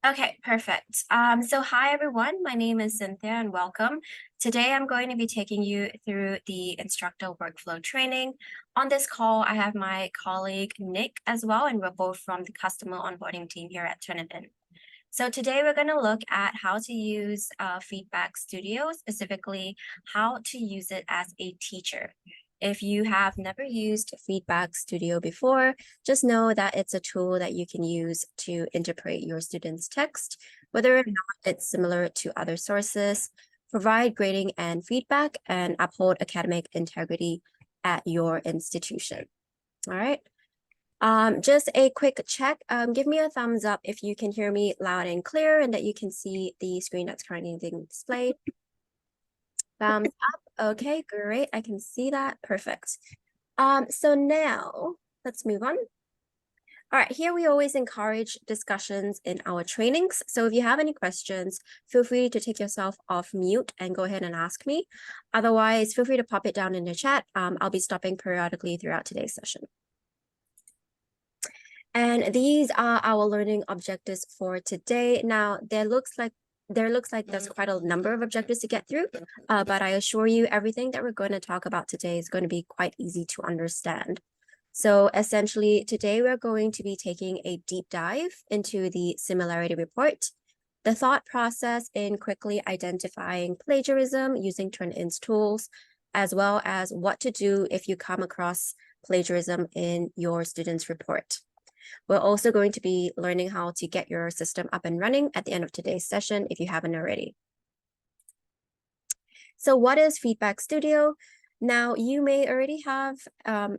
Okay, perfect. So hi everyone, my name is Cynthia and welcome. Today I'm going to be taking you through the instructor workflow training. On this call, I have my colleague Nick as well, and we're both from the customer onboarding team here at Turnitin. So today we're going to look at how to use Feedback Studio, specifically how to use it as a teacher. If you have never used Feedback Studio before, just know that it's a tool that you can use to interpret your students' text, whether or not it's similar to other sources, provide grading and feedback, and uphold academic integrity at your institution. All right. Just a quick check. Give me a thumbs up if you can hear me loud and clear and that you can see the screen that's currently being displayed. Thumbs up. Okay, great. I can see that. Perfect. So now let's move on. All right, here we always encourage discussions in our trainings. So if you have any questions, feel free to take yourself off mute and go ahead and ask me. Otherwise, feel free to pop it down in the chat. I'll be stopping periodically throughout today's session. And these are our learning objectives for today. Now, there looks like there's quite a number of objectives to get through, but I assure you everything that we're going to talk about today is going to be quite easy to understand. So essentially, today we're going to be taking a deep dive into the similarity report, the thought process in quickly identifying plagiarism using Turnitin's tools, as well as what to do if you come across plagiarism in your student's report. We're also going to be learning how to get your system up and running at the end of today's session if you haven't already. So what is Feedback Studio? Now, you may already have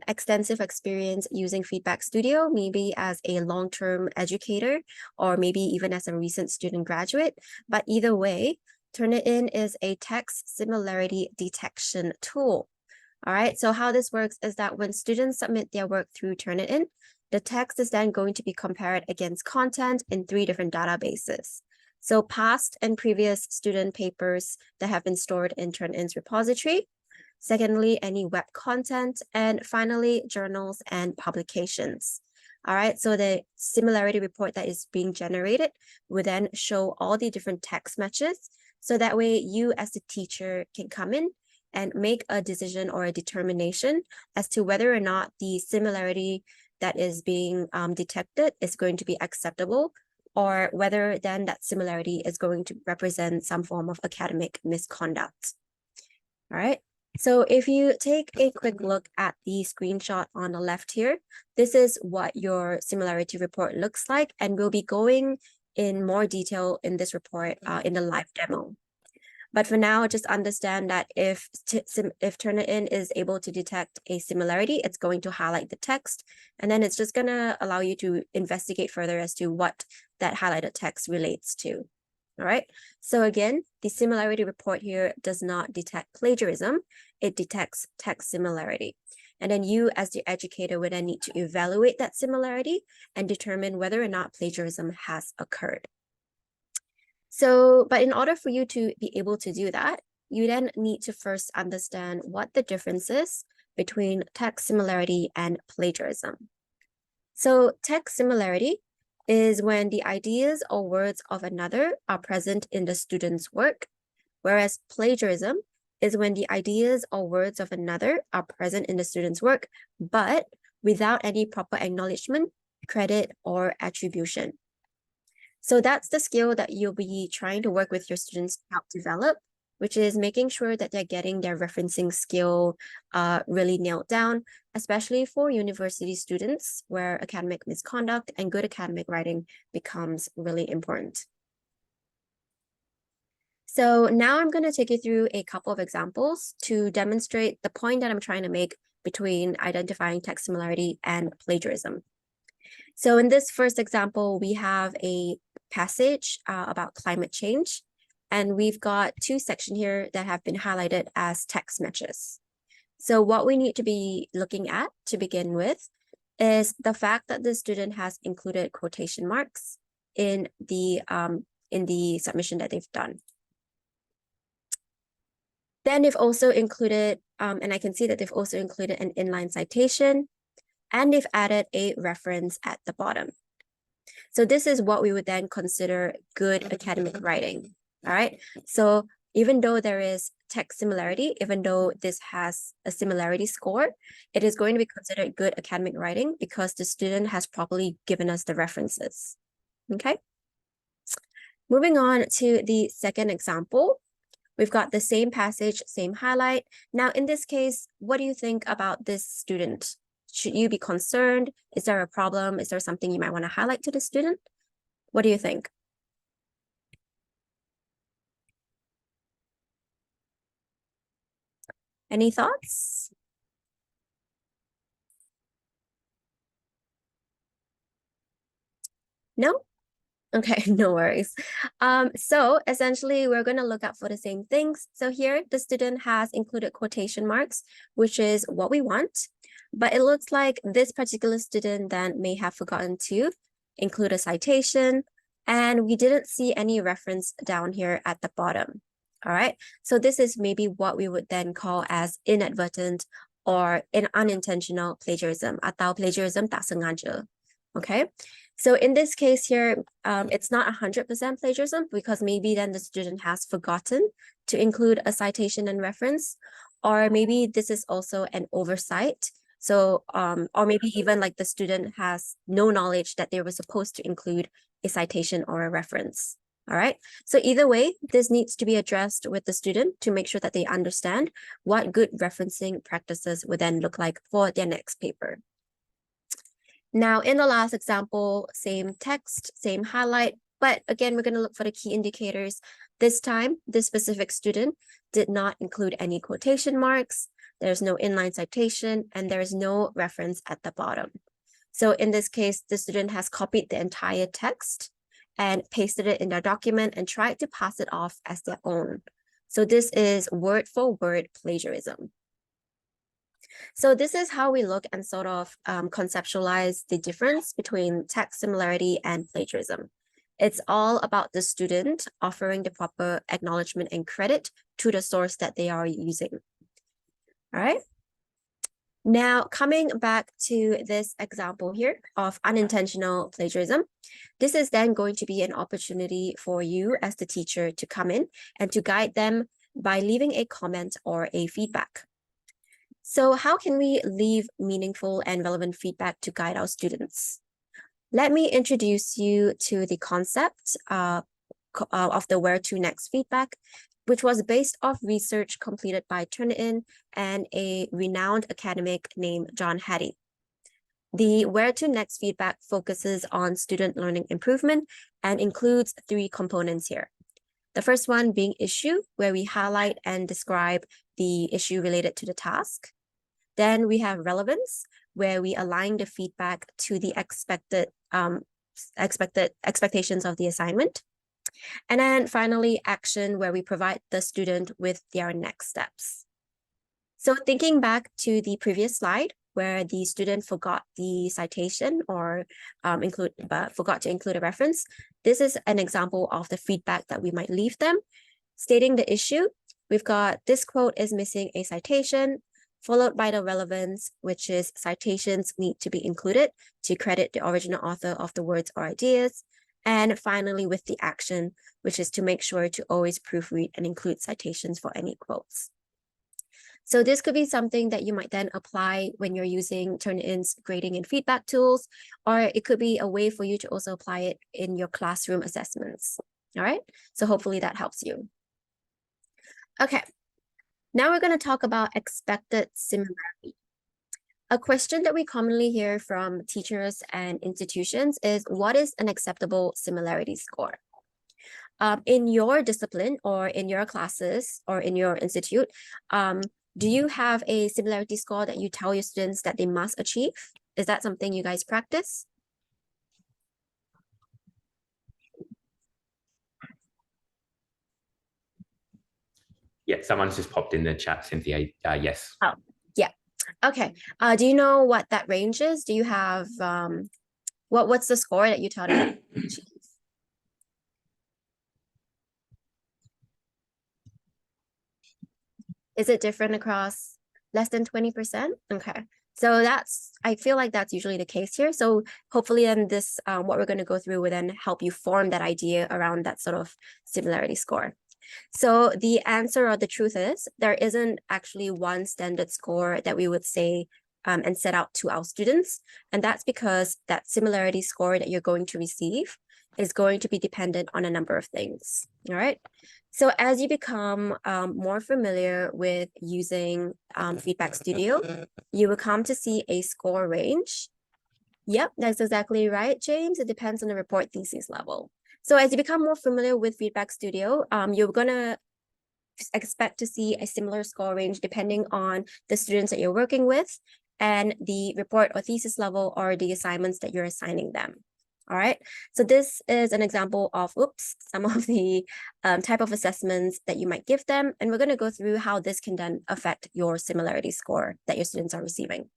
extensive experience using Feedback Studio, maybe as a long-term educator, or maybe even as a recent student graduate. But either way, Turnitin is a text similarity detection tool. All right, so how this works is that when students submit their work through Turnitin, the text is then going to be compared against content in 3 different databases. So past and previous student papers that have been stored in Turnitin's repository. Secondly, any web content. And finally, journals and publications. All right, so the similarity report that is being generated will then show all the different text matches. So that way you as the teacher can come in and make a decision or a determination as to whether or not the similarity that is being detected is going to be acceptable, or whether then that similarity is going to represent some form of academic misconduct. All right. So if you take a quick look at the screenshot on the left here, this is what your similarity report looks like, and we'll be going in more detail in this report in the live demo. But for now, just understand that if Turnitin is able to detect a similarity, it's going to highlight the text, and then it's just going to allow you to investigate further as to what that highlighted text relates to. All right. So again, the similarity report here does not detect plagiarism. It detects text similarity. And then you as the educator would then need to evaluate that similarity and determine whether or not plagiarism has occurred. So, but in order for you to be able to do that, you then need to first understand what the difference is between text similarity and plagiarism. So text similarity is when the ideas or words of another are present in the student's work, whereas plagiarism is when the ideas or words of another are present in the student's work, but without any proper acknowledgement, credit, or attribution. So that's the skill that you'll be trying to work with your students to help develop, which is making sure that they're getting their referencing skill really nailed down, especially for university students where academic misconduct and good academic writing becomes really important. So now I'm going to take you through a couple of examples to demonstrate the point that I'm trying to make between identifying text similarity and plagiarism. So in this first example, we have a passage about climate change, and we've got 2 sections here that have been highlighted as text matches. So what we need to be looking at to begin with is the fact that the student has included quotation marks in the submission that they've done. Then they've also included, and I can see that they've also included an inline citation, and they've added a reference at the bottom. So this is what we would then consider good academic writing. All right. So even though there is text similarity, even though this has a similarity score, it is going to be considered good academic writing because the student has properly given us the references. Okay. Moving on to the second example, we've got the same passage, same highlight. Now, in this case, what do you think about this student? Should you be concerned? Is there a problem? Is there something you might want to highlight to the student? What do you think? Any thoughts? No? Okay, no worries. So essentially we're going to look out for the same things. So here the student has included quotation marks, which is what we want. But it looks like this particular student then may have forgotten to include a citation, and we didn't see any reference down here at the bottom. All right, so this is maybe what we would then call as inadvertent or unintentional plagiarism atau plagiarism tak sengaja. Okay, so in this case here, it's not 100% plagiarism because maybe then the student has forgotten to include a citation and reference, or maybe this is also an oversight. So, or maybe even like the student has no knowledge that they were supposed to include a citation or a reference. All right. So either way, this needs to be addressed with the student to make sure that they understand what good referencing practices would then look like for their next paper. Now, in the last example, same text, same highlight, but again, we're going to look for the key indicators. This time, this specific student did not include any quotation marks. There's no inline citation, and there's no reference at the bottom. So in this case, the student has copied the entire text and pasted it in their document and tried to pass it off as their own. So this is word for word plagiarism. So this is how we look and sort of conceptualize the difference between text similarity and plagiarism. It's all about the student offering the proper acknowledgement and credit to the source that they are using. All right. Now, coming back to this example here of unintentional plagiarism, this is then going to be an opportunity for you as the teacher to come in and to guide them by leaving a comment or a feedback. So how can we leave meaningful and relevant feedback to guide our students? Let me introduce you to the concept of the where to next feedback, which was based off research completed by Turnitin and a renowned academic named John Hattie. The where to next feedback focuses on student learning improvement and includes 3 components here. The first one being issue, where we highlight and describe the issue related to the task. Then we have relevance, where we align the feedback to the expectations of the assignment. And then finally, action, where we provide the student with their next steps. So thinking back to the previous slide, where the student forgot the citation or forgot to include a reference, this is an example of the feedback that we might leave them. Stating the issue, we've got this quote is missing a citation, followed by the relevance, which is citations need to be included to credit the original author of the words or ideas. And finally, with the action, which is to make sure to always proofread and include citations for any quotes. So this could be something that you might then apply when you're using Turnitin's grading and feedback tools, or it could be a way for you to also apply it in your classroom assessments. All right, so hopefully that helps you. Okay, now we're going to talk about expected similarity. A question that we commonly hear from teachers and institutions is, what is an acceptable similarity score? In your discipline or in your classes or in your institute, do you have a similarity score that you tell your students that they must achieve? Is that something you guys practice? Yeah, someone's just popped in the chat, Cynthia. Yes. Oh, yeah. Okay. Do you know what that range is? Do you have what's the score that you tell them to achieve? Is it different across less than 20%? Okay. So I feel like that's usually the case here. So hopefully then this, what we're going to go through will then help you form that idea around that sort of similarity score. So the answer or the truth is there isn't actually one standard score that we would say and set out to our students. And that's because that similarity score that you're going to receive is going to be dependent on a number of things. All right. So as you become more familiar with using Feedback Studio, you will come to see a score range. Yep, that's exactly right, James. It depends on the report thesis level. So as you become more familiar with Feedback Studio, you're gonna expect to see a similar score range depending on the students that you're working with and the report or thesis level or the assignments that you're assigning them. All right, so this is an example of, some of the type of assessments that you might give them. And we're going to go through how this can then affect your similarity score that your students are receiving.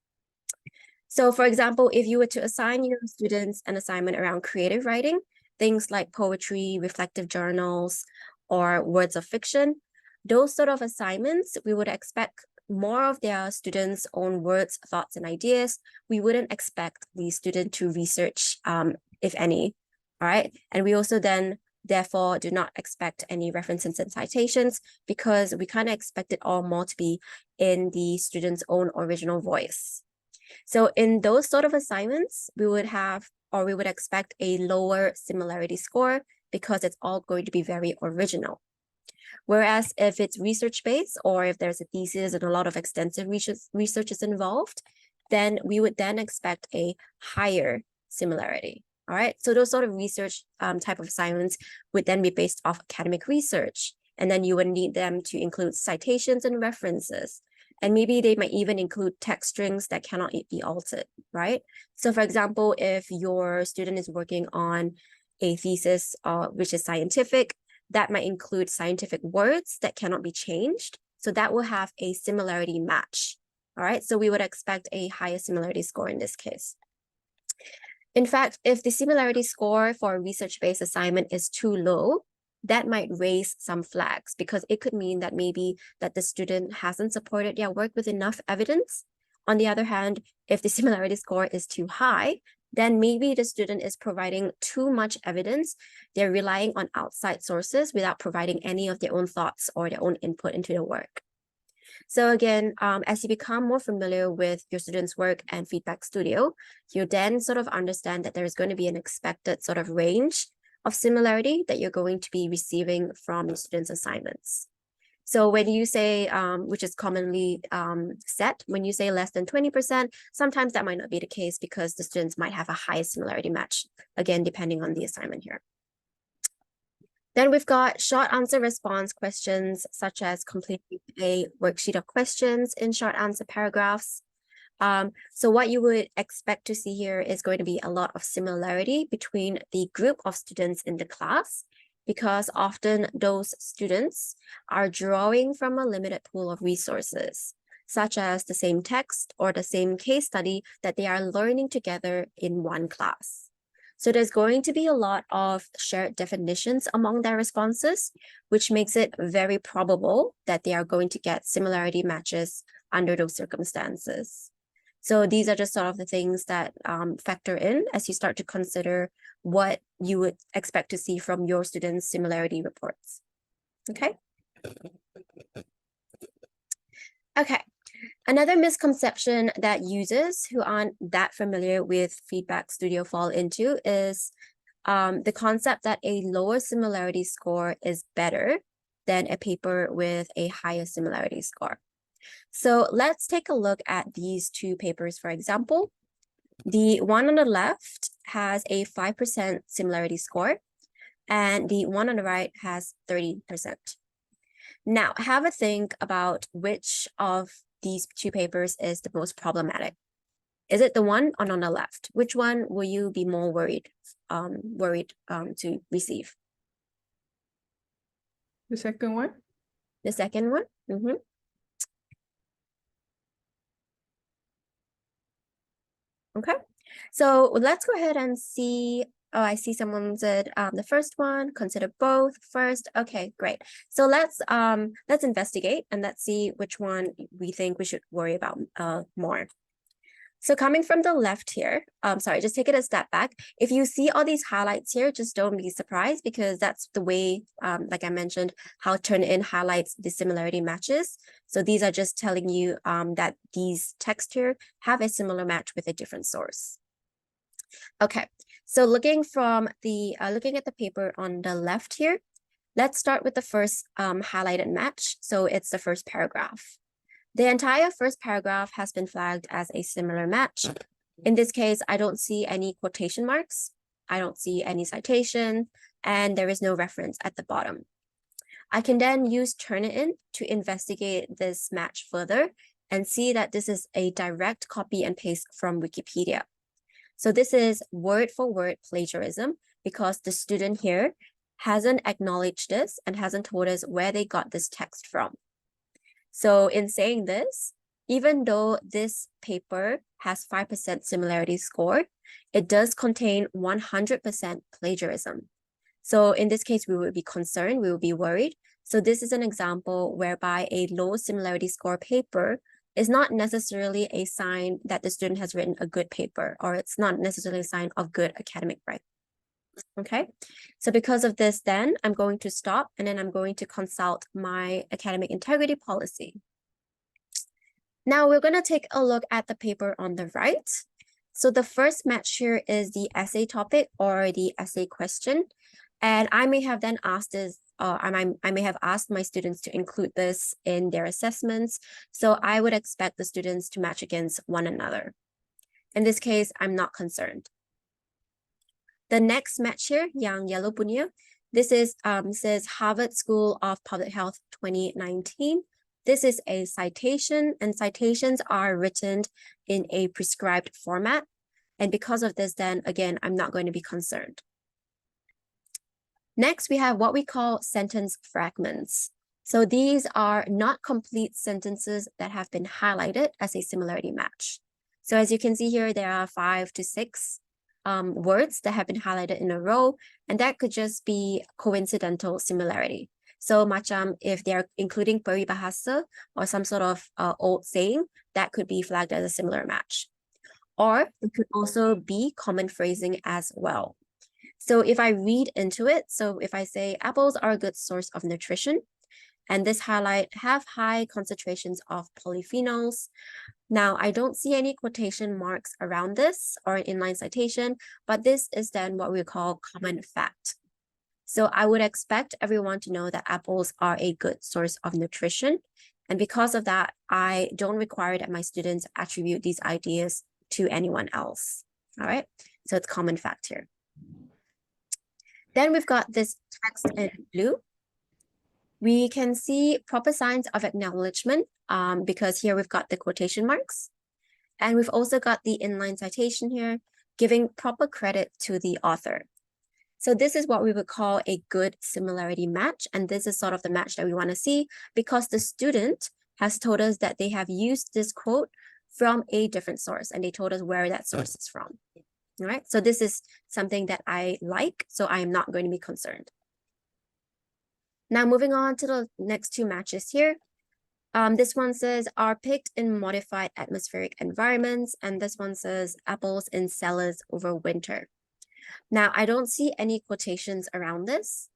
So for example, if you were to assign your students an assignment around creative writing, things like poetry, reflective journals, or words of fiction, those sort of assignments, we would expect more of their students' own words, thoughts, and ideas. We wouldn't expect the student to research, if any, all right? And we also then therefore do not expect any references and citations because we kind of expect it all more to be in the student's own original voice. So in those sort of assignments, we would expect a lower similarity score because it's all going to be very original. Whereas if it's research-based or if there's a thesis and a lot of extensive research is involved, then we would then expect a higher similarity. All right, so those sort of research type of assignments would then be based off academic research. And then you would need them to include citations and references. And maybe they might even include text strings that cannot be altered, right? So for example, if your student is working on a thesis which is scientific, that might include scientific words that cannot be changed. So that will have a similarity match. All right, so we would expect a higher similarity score in this case. In fact, if the similarity score for a research-based assignment is too low, that might raise some flags because it could mean that maybe that the student hasn't supported their work with enough evidence. On the other hand, if the similarity score is too high, then maybe the student is providing too much evidence. They're relying on outside sources without providing any of their own thoughts or their own input into the work. So again, as you become more familiar with your students' work and Feedback Studio, you then sort of understand that there is going to be an expected sort of range of similarity that you're going to be receiving from your students' assignments. So when you say, which is commonly set, when you say less than 20%, sometimes that might not be the case because the students might have a high similarity match, again, depending on the assignment here. Then we've got short answer response questions, such as completing a worksheet of questions in short answer paragraphs. So what you would expect to see here is going to be a lot of similarity between the group of students in the class, because often those students are drawing from a limited pool of resources, such as the same text or the same case study that they are learning together in one class. So there's going to be a lot of shared definitions among their responses, which makes it very probable that they are going to get similarity matches under those circumstances. So these are just sort of the things that factor in as you start to consider what you would expect to see from your students' similarity reports. Okay. Okay. Another misconception that users who aren't that familiar with Feedback Studio fall into is the concept that a lower similarity score is better than a paper with a higher similarity score. So let's take a look at these two papers, for example. The one on the left has a 5% similarity score, and the one on the right has 30%. Now, have a think about which of these two papers is the most problematic. Is it the one on the left? Which one will you be more worried to receive? The second one? The second one? Mm-hmm. Okay, so let's go ahead and see. Oh, I see someone said the first one, consider both first. Okay, great. So let's investigate and let's see which one we think we should worry about more. So coming from the left here, sorry, just take it a step back. If you see all these highlights here, just don't be surprised because that's the way, like I mentioned, how Turnitin highlights the similarity matches. So these are just telling you that these texts here have a similar match with a different source. Okay, so looking at the paper on the left here, let's start with the first highlighted match. So it's the first paragraph. The entire first paragraph has been flagged as a similar match. In this case, I don't see any quotation marks. I don't see any citation, and there is no reference at the bottom. I can then use Turnitin to investigate this match further and see that this is a direct copy and paste from Wikipedia. So this is word for word plagiarism because the student here hasn't acknowledged this and hasn't told us where they got this text from. So in saying this, even though this paper has 5% similarity score, it does contain 100% plagiarism. So in this case, we would be concerned, we would be worried. So this is an example whereby a low similarity score paper is not necessarily a sign that the student has written a good paper, or it's not necessarily a sign of good academic writing. Okay, so because of this, then I'm going to stop and then I'm going to consult my academic integrity policy. Now we're going to take a look at the paper on the right. So the first match here is the essay topic or the essay question. And I may have then asked this, I may have asked my students to include this in their assessments. So I would expect the students to match against one another. In this case, I'm not concerned. The next match here, yang yellow punya, this is says Harvard School of Public Health 2019. This is a citation, and citations are written in a prescribed format. And because of this, then again, I'm not going to be concerned. Next, we have what we call sentence fragments. So these are not complete sentences that have been highlighted as a similarity match. So as you can see here, there are 5 to 6 words that have been highlighted in a row, and that could just be coincidental similarity. So macam if they're including peribahasa or some sort of old saying, that could be flagged as a similar match. Or it could also be common phrasing as well. So if I read into it, so if I say apples are a good source of nutrition, and this highlight have high concentrations of polyphenols. Now, I don't see any quotation marks around this or an inline citation, but this is then what we call common fact. So I would expect everyone to know that apples are a good source of nutrition. And because of that, I don't require that my students attribute these ideas to anyone else. All right, so it's common fact here. Then we've got this text in blue. We can see proper signs of acknowledgement because here we've got the quotation marks. And we've also got the inline citation here, giving proper credit to the author. So this is what we would call a good similarity match. And this is sort of the match that we want to see because the student has told us that they have used this quote from a different source and they told us where that source is from. All right, so this is something that I like, so I am not going to be concerned. Now moving on to the next two matches here. This one says are picked in modified atmospheric environments, and this one says apples in cellars over winter. Now I don't see any quotations around this,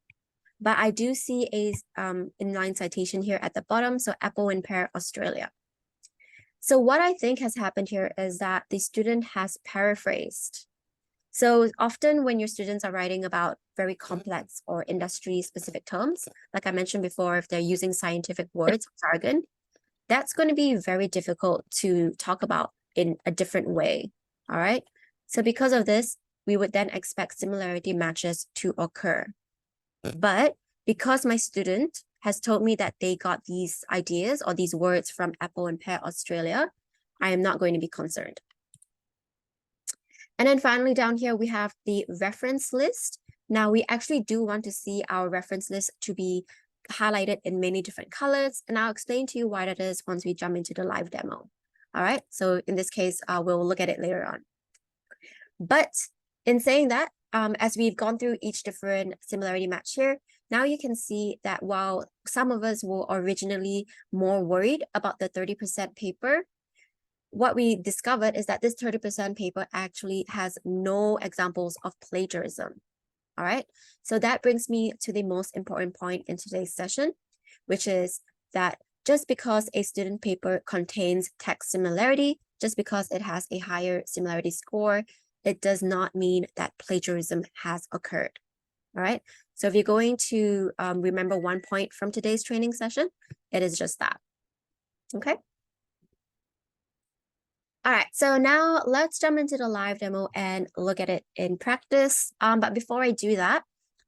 but I do see a inline citation here at the bottom. So apple and pear, Australia. So what I think has happened here is that the student has paraphrased. So often when your students are writing about very complex or industry-specific terms, like I mentioned before, if they're using scientific words or jargon, that's going to be very difficult to talk about in a different way, all right? So because of this, we would then expect similarity matches to occur. But because my student has told me that they got these ideas or these words from Apple and Pear Australia, I am not going to be concerned. And then finally down here, we have the reference list. Now we actually do want to see our reference list to be highlighted in many different colors. And I'll explain to you why that is once we jump into the live demo. All right, so in this case, we'll look at it later on. But in saying that, as we've gone through each different similarity match here, now you can see that while some of us were originally more worried about the 30% paper, what we discovered is that this 30% paper actually has no examples of plagiarism. All right, so that brings me to the most important point in today's session, which is that just because a student paper contains text similarity, just because it has a higher similarity score, it does not mean that plagiarism has occurred. All right, so if you're going to remember one point from today's training session, it is just that. Okay. All right, so now let's jump into the live demo and look at it in practice. But before I do that,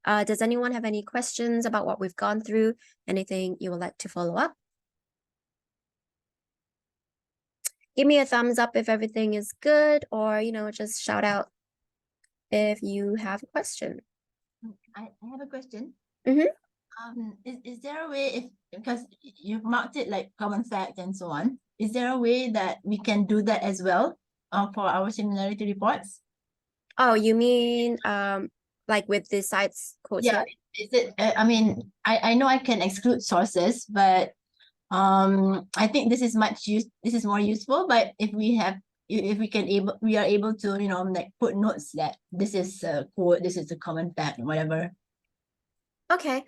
does anyone have any questions about what we've gone through? Anything you would like to follow up? Give me a thumbs up if everything is good, or, just shout out if you have a question. I have a question. Mm-hmm. Is there a way, because you've marked it like common fact and so on, is there a way that we can do that as well for our similarity reports? Oh, you mean like with the sites quotes Yeah, here? is it? I mean, I know I can exclude sources, but I think this is more useful. But if we are able to like put notes that this is a quote, this is a common fact, whatever. Okay.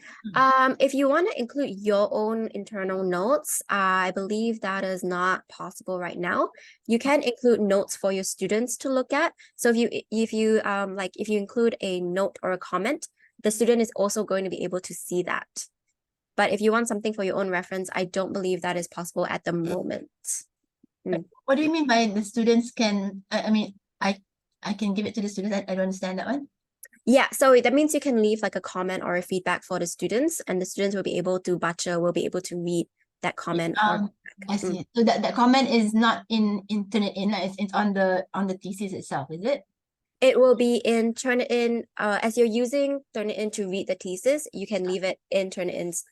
If you want to include your own internal notes, I believe that is not possible right now. You can include notes for your students to look at. So if you include a note or a comment, the student is also going to be able to see that. But if you want something for your own reference, I don't believe that is possible at the moment. What do you mean by the students can, I mean, I can give it to the students. I don't understand that one. Yeah, so that means you can leave like a comment or a feedback for the students, and the students will be able to read that comment. I see. So that comment is not in Turnitin, it's on the thesis itself, is it? It will be in Turnitin. As you're using Turnitin to read the thesis, you can leave it in Turnitin's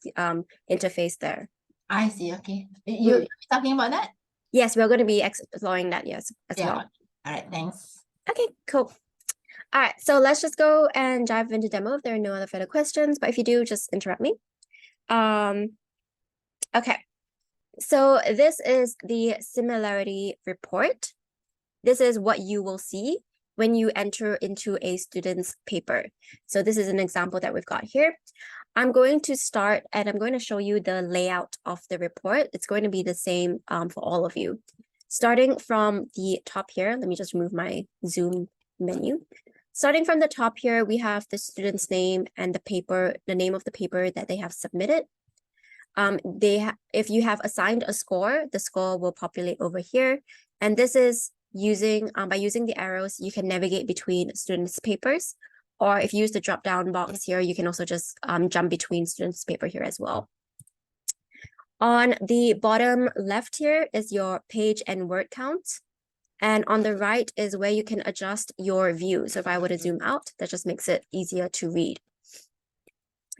interface there. I see. Okay. You're talking about that? Yes, we're going to be exploring that, yes, as well. All right, thanks. Okay, cool. All right, so let's just go and dive into demo if there are no other further questions. But if you do, just interrupt me. Okay, so this is the similarity report. This is what you will see when you enter into a student's paper. So this is an example that we've got here. I'm going to start and I'm going to show you the layout of the report. It's going to be the same for all of you. Starting from the top here, let me just remove my Zoom menu. Starting from the top here, we have the student's name and the name of the paper that they have submitted. If you have assigned a score, the score will populate over here. And this is by using the arrows, you can navigate between students' papers. Or if you use the drop-down box here, you can also just jump between students' paper here as well. On the bottom left here is your page and word count. And on the right is where you can adjust your view. So if I were to zoom out, that just makes it easier to read.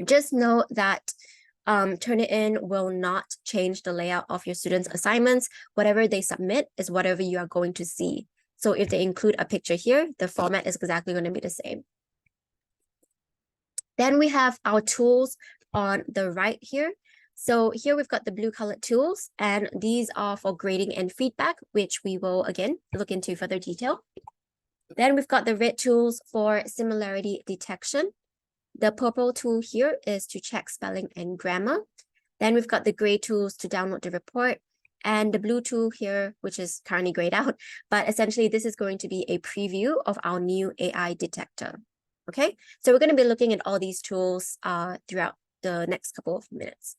Just know that Turnitin will not change the layout of your students' assignments. Whatever they submit is whatever you are going to see. So if they include a picture here, the format is exactly going to be the same. Then we have our tools on the right here. So here we've got the blue colored tools, and these are for grading and feedback, which we will again look into further detail. Then we've got the red tools for similarity detection. The purple tool here is to check spelling and grammar. Then we've got the gray tools to download the report, and the blue tool here, which is currently grayed out, but essentially this is going to be a preview of our new AI detector. Okay, so we're going to be looking at all these tools throughout the next couple of minutes.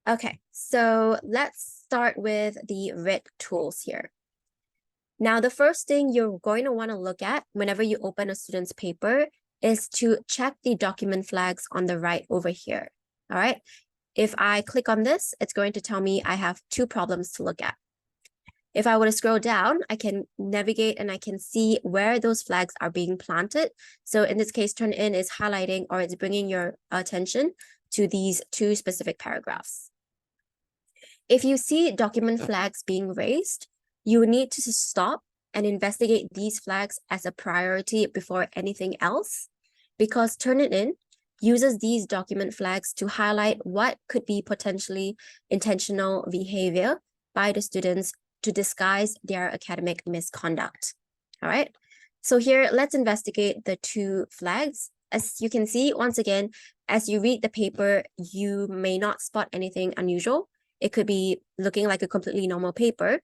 Okay, so let's start with the red tools here. Now, the first thing you're going to want to look at whenever you open a student's paper is to check the document flags on the right over here. All right, if I click on this, it's going to tell me I have two problems to look at. If I were to scroll down, I can navigate and I can see where those flags are being planted. So in this case, Turnitin is highlighting or it's bringing your attention to these two specific paragraphs. If you see document flags being raised, you need to stop and investigate these flags as a priority before anything else, because Turnitin uses these document flags to highlight what could be potentially intentional behavior by the students to disguise their academic misconduct. All right. So here, let's investigate the two flags. As you can see, once again, as you read the paper, you may not spot anything unusual. It could be looking like a completely normal paper.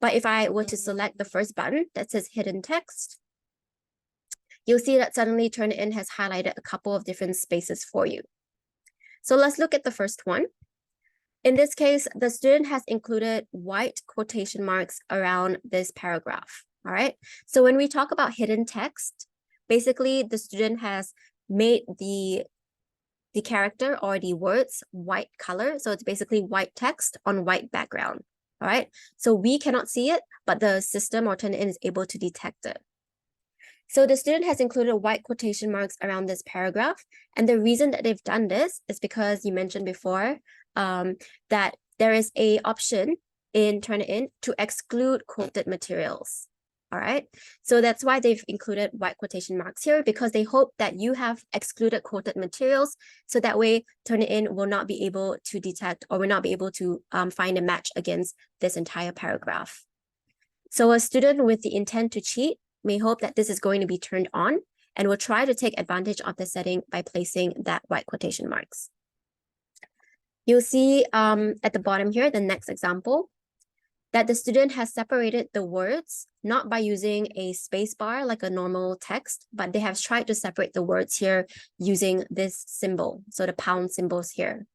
But if I were to select the first button that says hidden text, you'll see that suddenly Turnitin has highlighted a couple of different spaces for you. So let's look at the first one. In this case, the student has included white quotation marks around this paragraph. All right. So when we talk about hidden text, basically the student has made the character or the words white color. So it's basically white text on white background. All right. So we cannot see it, but the system or Turnitin is able to detect it. So the student has included white quotation marks around this paragraph. And the reason that they've done this is because you mentioned before that there is an option in Turnitin to exclude quoted materials. All right. So that's why they've included white quotation marks here, because they hope that you have excluded quoted materials. So that way Turnitin will not be able to detect or will not be able to find a match against this entire paragraph. So a student with the intent to cheat may hope that this is going to be turned on and will try to take advantage of the setting by placing that white quotation marks. You'll see at the bottom here, the next example, that the student has separated the words, not by using a space bar like a normal text, but they have tried to separate the words here using this symbol, so the pound symbols here.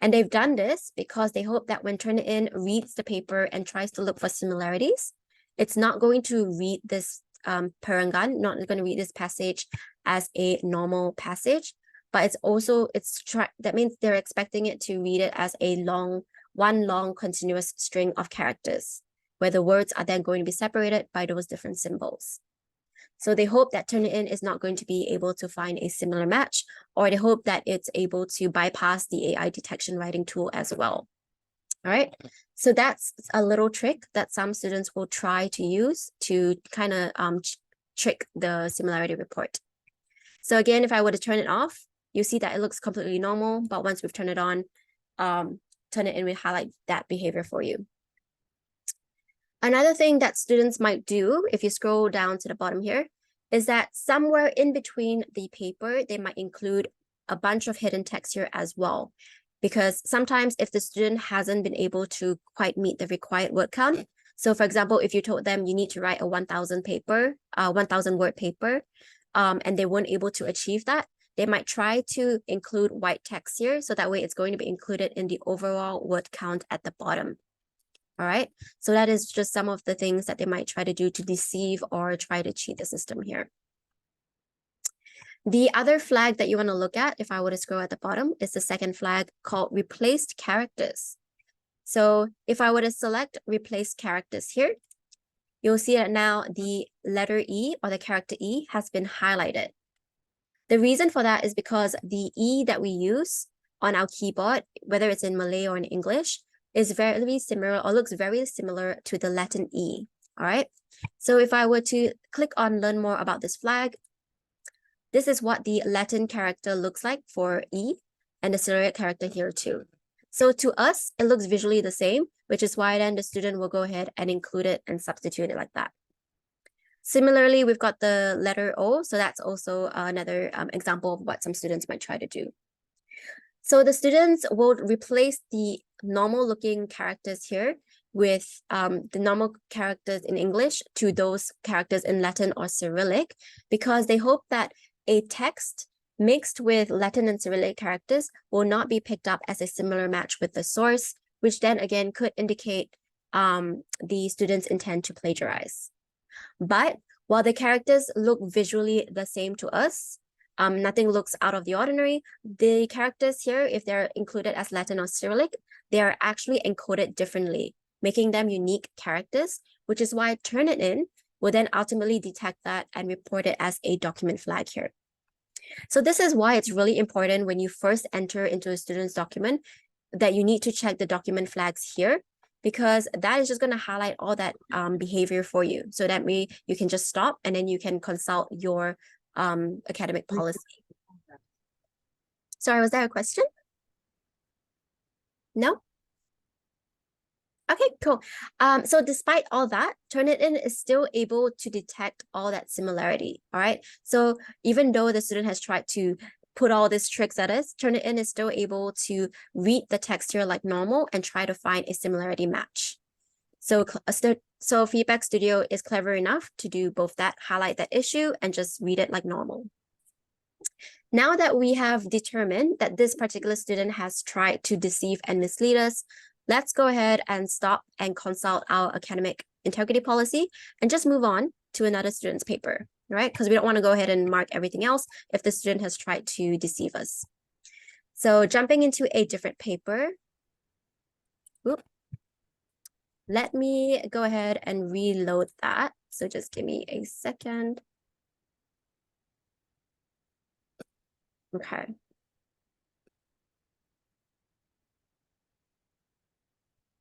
And they've done this because they hope that when Turnitin reads the paper and tries to look for similarities, it's not going to read this Terengganu, not going to read this passage as a normal passage, but that means they're expecting it to read it as one long continuous string of characters, where the words are then going to be separated by those different symbols. So they hope that Turnitin is not going to be able to find a similar match, or they hope that it's able to bypass the AI detection writing tool as well. All right, so that's a little trick that some students will try to use to kind of trick the similarity report. So again, if I were to turn it off, you see that it looks completely normal, but once we've turned it on, Turnitin will highlight that behavior for you. Another thing that students might do, if you scroll down to the bottom here, is that somewhere in between the paper, they might include a bunch of hidden text here as well. Because sometimes if the student hasn't been able to quite meet the required word count, so for example, if you told them you need to write a 1,000 word paper, and they weren't able to achieve that, they might try to include white text here, so that way it's going to be included in the overall word count at the bottom. All right, so that is just some of the things that they might try to do to deceive or try to cheat the system here. The other flag that you want to look at, if I were to scroll at the bottom, is the second flag called replaced characters. So if I were to select replaced characters here, you'll see that now the letter E or the character E has been highlighted. The reason for that is because the E that we use on our keyboard, whether it's in Malay or in English, is very similar or looks very similar to the Latin E. All right. So if I were to click on learn more about this flag, this is what the Latin character looks like for E and the Cyrillic character here too. So to us, it looks visually the same, which is why then the student will go ahead and include it and substitute it like that. Similarly, we've got the letter O. So that's also another example of what some students might try to do. So the students will replace the normal looking characters here with the normal characters in English to those characters in Latin or Cyrillic, because they hope that a text mixed with Latin and Cyrillic characters will not be picked up as a similar match with the source, which then again could indicate the student's intent to plagiarize. But while the characters look visually the same to us, nothing looks out of the ordinary, the characters here, if they're included as Latin or Cyrillic, they are actually encoded differently, making them unique characters, which is why Turnitin will then ultimately detect that and report it as a document flag here. So this is why it's really important when you first enter into a student's document that you need to check the document flags here, because that is just going to highlight all that behavior for you. So that way you can just stop and then you can consult your academic policy. Sorry, was that a question? No? Okay, cool. So despite all that, Turnitin is still able to detect all that similarity, all right? So even though the student has tried to put all these tricks at us, Turnitin is still able to read the text here like normal and try to find a similarity match. So Feedback Studio is clever enough to do both that, highlight that issue, and just read it like normal. Now that we have determined that this particular student has tried to deceive and mislead us, let's go ahead and stop and consult our academic integrity policy and just move on to another student's paper, right? Because we don't want to go ahead and mark everything else if the student has tried to deceive us. So jumping into a different paper, let me go ahead and reload that. So just give me a second. Okay.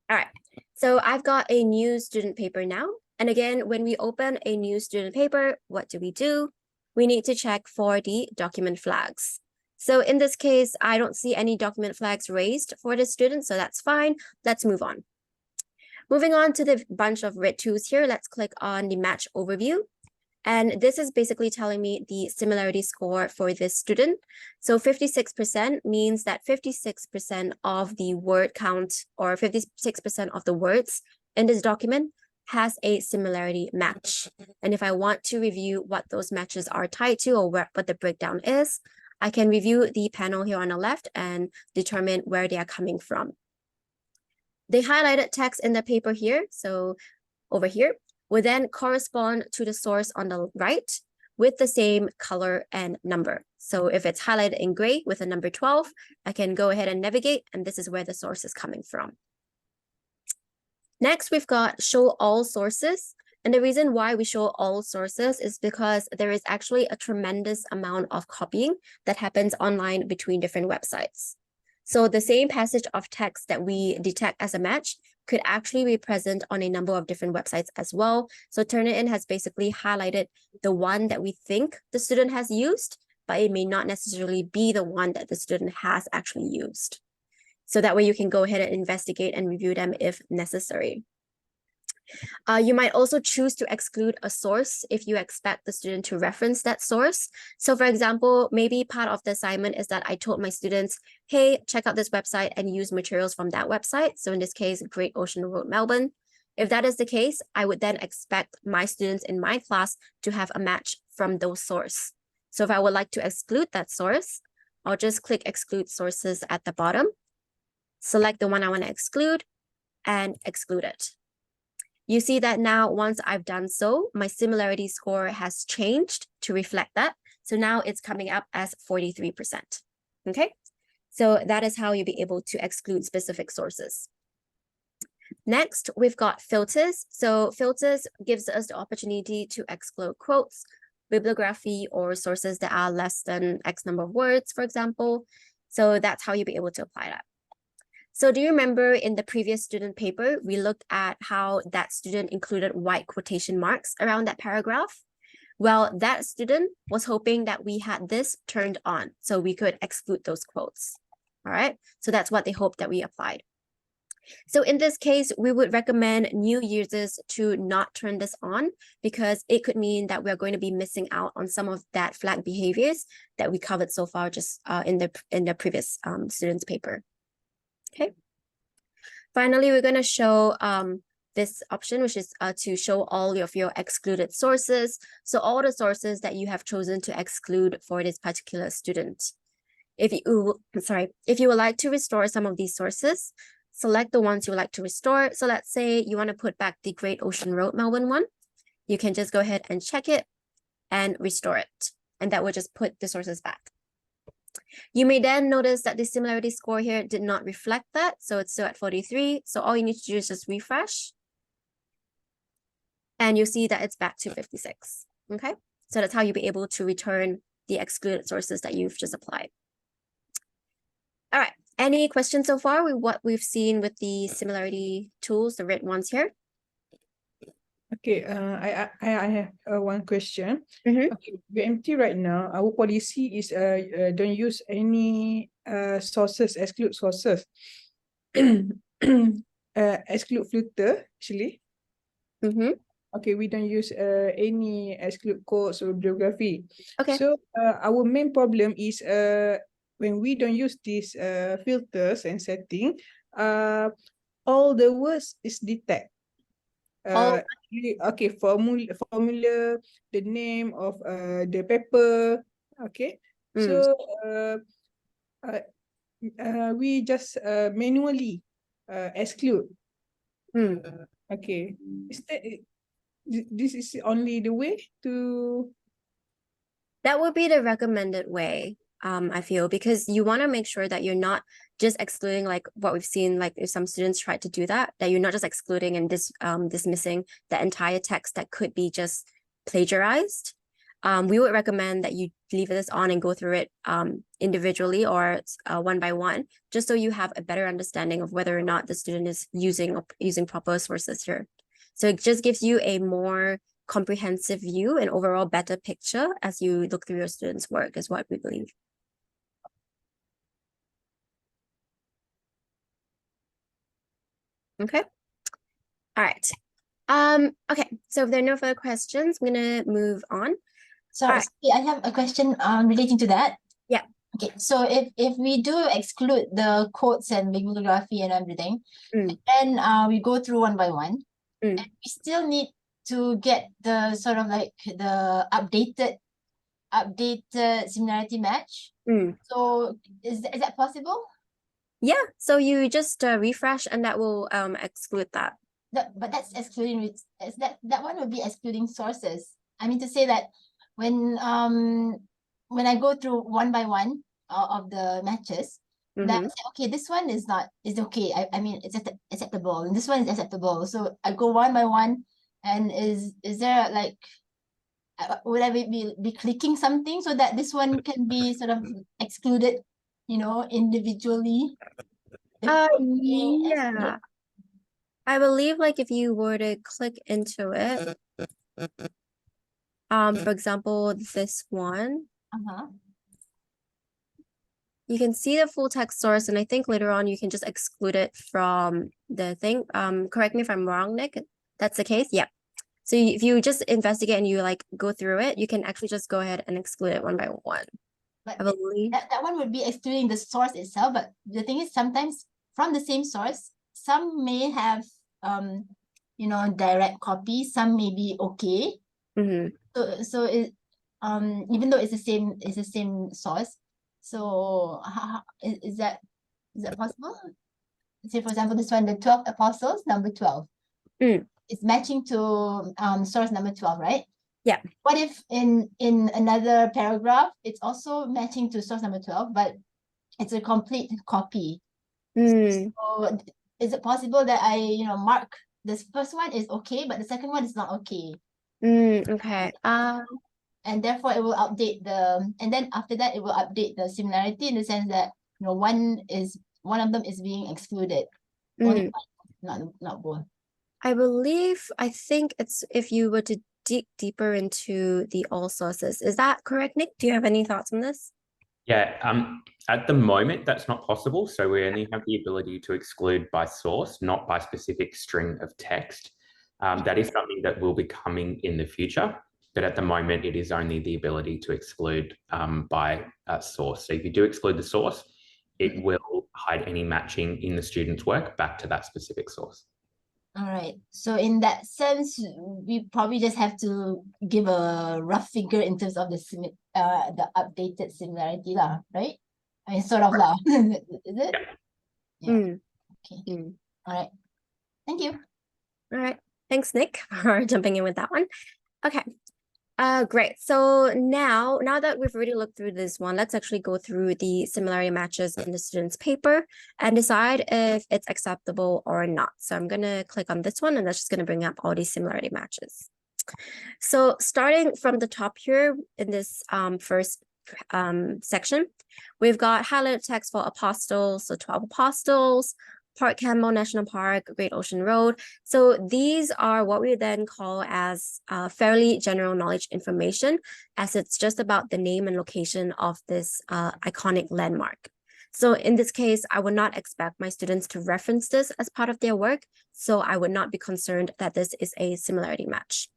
All right, so I've got a new student paper now. And again, when we open a new student paper, what do? We need to check for the document flags. So in this case, I don't see any document flags raised for the student, so that's fine. Let's move on. Moving on to the bunch of red tools here, let's click on the match overview. And this is basically telling me the similarity score for this student. So 56% means that 56% of the word count or 56% of the words in this document has a similarity match. And if I want to review what those matches are tied to or what the breakdown is, I can review the panel here on the left and determine where they are coming from. The highlighted text in the paper here, so over here, will then correspond to the source on the right with the same color and number. So if it's highlighted in gray with a number 12, I can go ahead and navigate, and this is where the source is coming from. Next, we've got show all sources. And the reason why we show all sources is because there is actually a tremendous amount of copying that happens online between different websites. So the same passage of text that we detect as a match could actually be present on a number of different websites as well. So Turnitin has basically highlighted the one that we think the student has used, but it may not necessarily be the one that the student has actually used. So that way you can go ahead and investigate and review them if necessary. You might also choose to exclude a source if you expect the student to reference that source. So for example, maybe part of the assignment is that I told my students, hey, check out this website and use materials from that website. So in this case, Great Ocean Road, Melbourne. If that is the case, I would then expect my students in my class to have a match from those sources. So if I would like to exclude that source, I'll just click exclude sources at the bottom, select the one I want to exclude, and exclude it. You see that now, once I've done so, my similarity score has changed to reflect that. So now it's coming up as 43%. Okay, so that is how you'll be able to exclude specific sources. Next, we've got filters. So filters gives us the opportunity to exclude quotes, bibliography, or sources that are less than X number of words, for example. So that's how you'll be able to apply that. So do you remember in the previous student paper, we looked at how that student included white quotation marks around that paragraph? Well, that student was hoping that we had this turned on so we could exclude those quotes. All right, so that's what they hoped that we applied. So in this case, we would recommend new users to not turn this on because it could mean that we're going to be missing out on some of that flag behaviors that we covered so far just in the previous student's paper. Okay. Finally, we're going to show this option, which is to show all of your excluded sources. So all the sources that you have chosen to exclude for this particular student. If you would like to restore some of these sources, select the ones you would like to restore. So let's say you want to put back the Great Ocean Road Melbourne one. You can just go ahead and check it and restore it. And that will just put the sources back. You may then notice that the similarity score here did not reflect that. So it's still at 43. So all you need to do is just refresh. And you'll see that it's back to 56. Okay, so that's how you'll be able to return the excluded sources that you've just applied. All right, any questions so far with what we've seen with the similarity tools, the red ones here? Okay, I have one question. Mm-hmm. Okay, UMT right now, our policy is don't use any sources, exclude sources. exclude filter actually. Mm-hmm. Okay, we don't use any exclude quotes or bibliography. Okay. So our main problem is when we don't use these filters and setting, all the words is detect. Okay, formula, the name of the paper. Okay, so we just manually exclude. Okay, this is only the way to. That would be the recommended way, I feel, because you want to make sure that you're not just excluding, like what we've seen, like if some students tried to do that you're not just excluding and dismissing the entire text that could be just plagiarized. We would recommend that you leave this on and go through it individually or one by one, just so you have a better understanding of whether or not the student is using proper sources here. So it just gives you a more comprehensive view and overall better picture as you look through your students' work, is what we believe. Okay. All right. Okay, so if there are no further questions, I'm gonna move on. Sorry, Alright. I have a question relating to that. Yeah. Okay, so if we do exclude the quotes and bibliography and everything, and we go through one by one, and we still need to get the sort of like the updated similarity match. So is that possible? Yeah, so you just refresh and that will exclude that. But that's excluding that one would be excluding sources. I mean to say that when I go through one by one of the matches, that I say, okay, this one is okay. I mean it's acceptable, and this one is acceptable. So I go one by one, and is there like would I be clicking something so that this one can be sort of excluded, individually? Yeah. I believe like if you were to click into it, for example, this one, you can see the full text source, and I think later on you can just exclude it from the thing. Correct me if I'm wrong, Nick. That's the case? Yeah. So if you just investigate and you like go through it, you can actually just go ahead and exclude it one by one. But I believe that one would be excluding the source itself. But the thing is, sometimes from the same source, some may have direct copy, some may be okay. So it even though it's the same source. So is that possible? Say for example, this one, the 12 apostles, number 12. It's matching to source number 12, right? Yeah. What if in another paragraph it's also matching to source number 12, but it's a complete copy? So is it possible that I mark this first one is okay, but the second one is not okay? Okay. And therefore it will update and then after that it will update the similarity in the sense that one of them is being excluded. Only one, not both. I think it's if you were to dig deeper into the all sources. Is that correct, Nick? Do you have any thoughts on this? Yeah, at the moment, that's not possible. So we only have the ability to exclude by source, not by specific string of text. That is something that will be coming in the future. But at the moment, it is only the ability to exclude by source. So if you do exclude the source, it will hide any matching in the student's work back to that specific source. All right. So in that sense, we probably just have to give a rough figure in terms of the updated similarity, right? I mean, sort of lah. Is it? Yeah. Okay. All right. Thank you. All right. Thanks, Nick, for jumping in with that one. Okay. Great. So now that we've already looked through this one, let's actually go through the similarity matches in the student's paper and decide if it's acceptable or not. So I'm going to click on this one, and that's just going to bring up all these similarity matches. So starting from the top here in this first section, we've got highlighted text for apostles, so 12 apostles, Port Campbell National Park, Great Ocean Road. So these are what we then call as fairly general knowledge information, as it's just about the name and location of this iconic landmark. So in this case, I would not expect my students to reference this as part of their work. So I would not be concerned that this is a similarity match.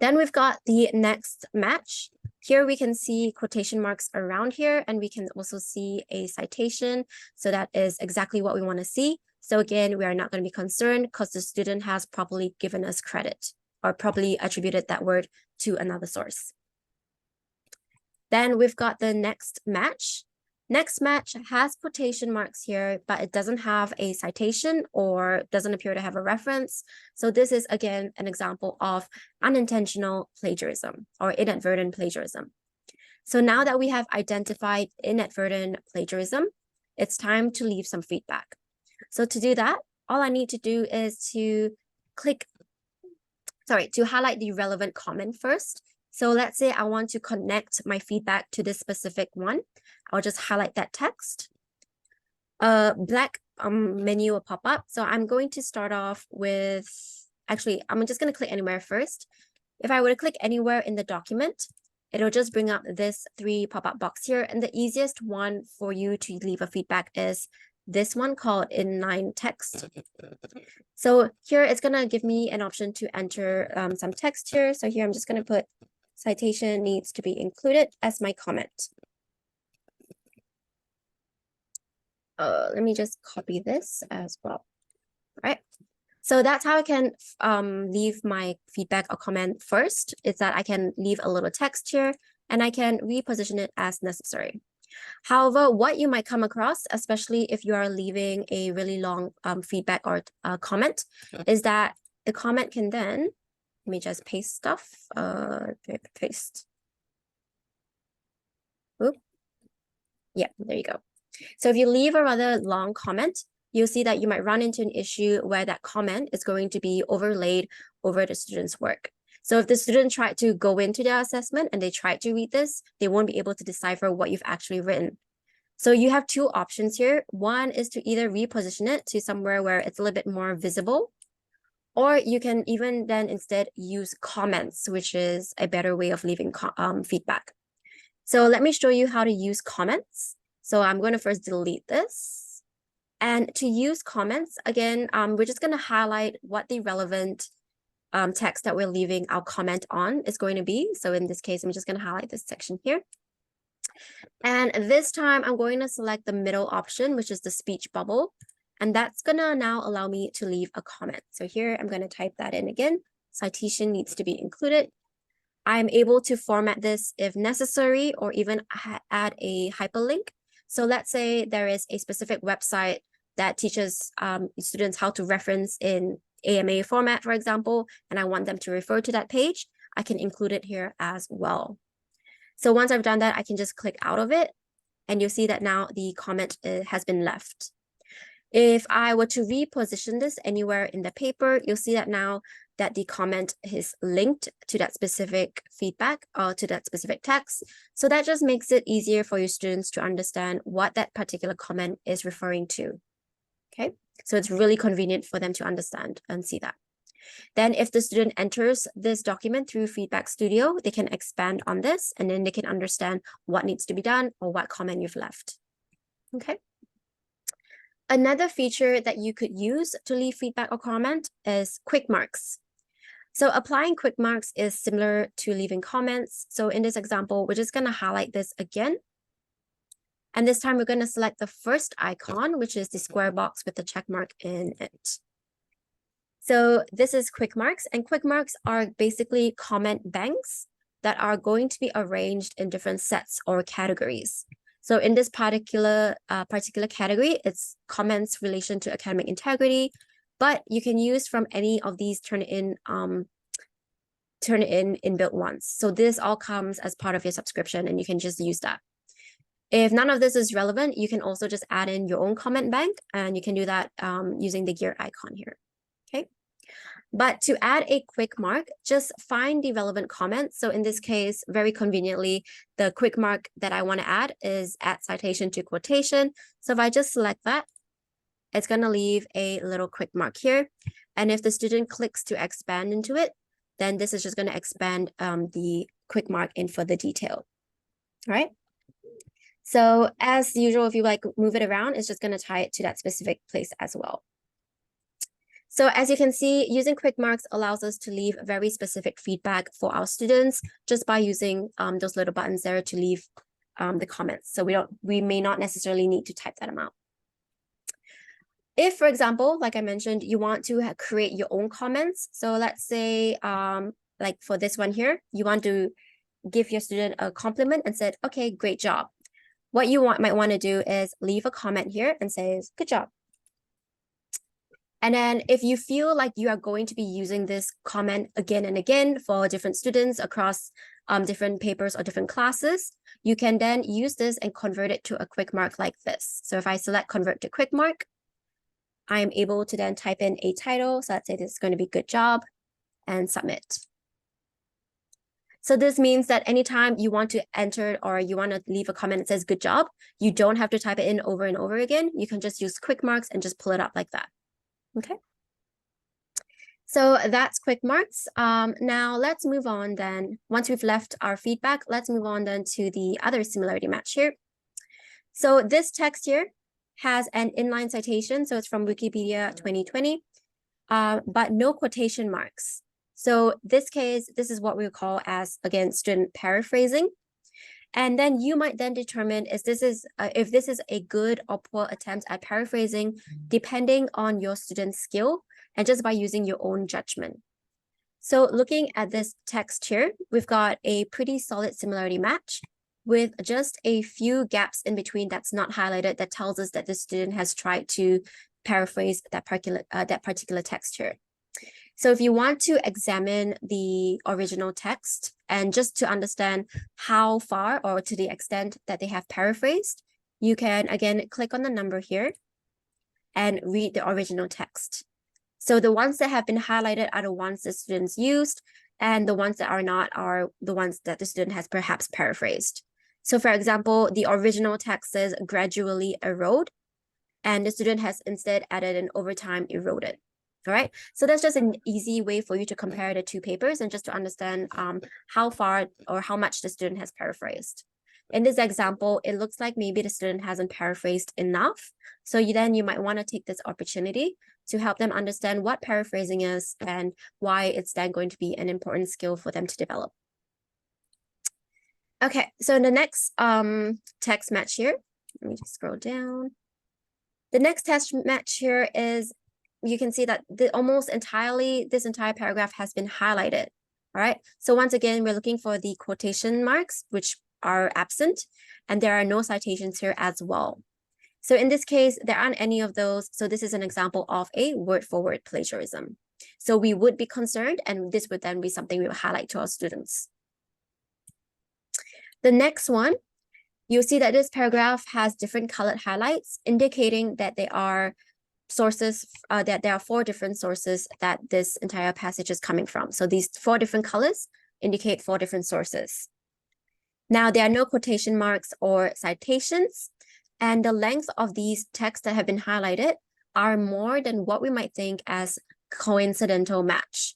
Then we've got the next match. Here we can see quotation marks around here, and we can also see a citation. So that is exactly what we want to see. So again, we are not going to be concerned because the student has properly given us credit or properly attributed that word to another source. Then we've got the next match. Next match has quotation marks here, but it doesn't have a citation or doesn't appear to have a reference. So this is, again, an example of unintentional plagiarism or inadvertent plagiarism. So now that we have identified inadvertent plagiarism, it's time to leave some feedback. So to do that, all I need to do is to highlight the relevant comment first. So let's say I want to connect my feedback to this specific one. I'll just highlight that text. Black menu will pop up. So I'm going to start off with, actually, I'm just going to click anywhere first. If I were to click anywhere in the document, it'll just bring up this 3 pop-up box here. And the easiest one for you to leave a feedback is this one called inline text. So here it's going to give me an option to enter some text here. So here I'm just going to put citation needs to be included as my comment. Let me just copy this as well. All right. So that's how I can leave my feedback or comment first. It's that I can leave a little text here and I can reposition it as necessary. However, what you might come across, especially if you are leaving a really long feedback or comment, is that the comment can then, let me just paste stuff, paste. Oop. Yeah, there you go. So if you leave a rather long comment, you'll see that you might run into an issue where that comment is going to be overlaid over the student's work. So if the student tried to go into their assessment and they tried to read this, they won't be able to decipher what you've actually written. So you have 2 options here. One is to either reposition it to somewhere where it's a little bit more visible, or you can even then instead use comments, which is a better way of leaving feedback. So let me show you how to use comments. So I'm going to first delete this. And to use comments, again, we're just going to highlight what the relevant text that we're leaving our comment on is going to be. So in this case, I'm just going to highlight this section here. And this time I'm going to select the middle option, which is the speech bubble. And that's going to now allow me to leave a comment. So here I'm going to type that in again. Citation needs to be included. I'm able to format this if necessary, or even add a hyperlink. So let's say there is a specific website that teaches students how to reference in AMA format, for example, and I want them to refer to that page, I can include it here as well. So once I've done that, I can just click out of it, and you'll see that now the comment has been left. If I were to reposition this anywhere in the paper, you'll see that now that the comment is linked to that specific feedback or to that specific text. So that just makes it easier for your students to understand what that particular comment is referring to. Okay, so it's really convenient for them to understand and see that. Then if the student enters this document through Feedback Studio, they can expand on this and then they can understand what needs to be done or what comment you've left. Okay. Another feature that you could use to leave feedback or comment is quick marks. So applying quick marks is similar to leaving comments. So in this example, we're just going to highlight this again. And this time we're going to select the first icon, which is the square box with the check mark in it. So this is quick marks, and quick marks are basically comment banks that are going to be arranged in different sets or categories. So in this particular category, it's comments relation to academic integrity, but you can use from any of these Turnitin inbuilt ones. So this all comes as part of your subscription, and you can just use that. If none of this is relevant, you can also just add in your own comment bank, and you can do that using the gear icon here. Okay. But to add a quick mark, just find the relevant comment. So in this case, very conveniently, the quick mark that I want to add is add citation to quotation. So if I just select that, it's going to leave a little quick mark here. And if the student clicks to expand into it, then this is just going to expand the quick mark in further detail. All right. So as usual, if you like move it around, it's just going to tie it to that specific place as well. So as you can see, using quick marks allows us to leave very specific feedback for our students just by using those little buttons there to leave the comments. So we may not necessarily need to type that out. If, for example, like I mentioned, you want to create your own comments. So let's say, like for this one here, you want to give your student a compliment and said, okay, great job. What you might want to do is leave a comment here and say, good job. And then if you feel like you are going to be using this comment again and again for different students across different papers or different classes, you can then use this and convert it to a quick mark like this. So if I select convert to quick mark, I am able to then type in a title. So let's say this is going to be good job and submit. So this means that anytime you want to enter or you want to leave a comment that says good job, you don't have to type it in over and over again. You can just use quick marks and just pull it up like that. Okay. So that's quick marks. Now let's move on then. Once we've left our feedback, let's move on then to the other similarity match here. So this text here has an inline citation. So it's from Wikipedia 2020, but no quotation marks. So this case, this is what we call as, again, student paraphrasing. And then you might then determine if this is a good or poor attempt at paraphrasing, depending on your student's skill and just by using your own judgment. So looking at this text here, we've got a pretty solid similarity match with just a few gaps in between that's not highlighted that tells us that the student has tried to paraphrase that particular text here. So if you want to examine the original text and just to understand how far or to the extent that they have paraphrased, you can again click on the number here and read the original text. So the ones that have been highlighted are the ones the students used, and the ones that are not are the ones that the student has perhaps paraphrased. So for example, the original text says gradually erode, and the student has instead added an over time eroded. All right, so that's just an easy way for you to compare the two papers and just to understand how far or how much the student has paraphrased. In this example, it looks like maybe the student hasn't paraphrased enough. So you might want to take this opportunity to help them understand what paraphrasing is and why it's then going to be an important skill for them to develop. Okay, so the next text match here, let me just scroll down. The next text match here is, you can see that almost entirely, this entire paragraph has been highlighted. All right, so once again, we're looking for the quotation marks, which are absent, and there are no citations here as well. So in this case, there aren't any of those. So this is an example of a word-for-word plagiarism. So we would be concerned, and this would then be something we will highlight to our students. The next one, you'll see that this paragraph has different colored highlights, indicating that there are sources, that there are 4 different sources that this entire passage is coming from. So these 4 different colors indicate 4 different sources. Now, there are no quotation marks or citations, and the length of these texts that have been highlighted are more than what we might think as coincidental match.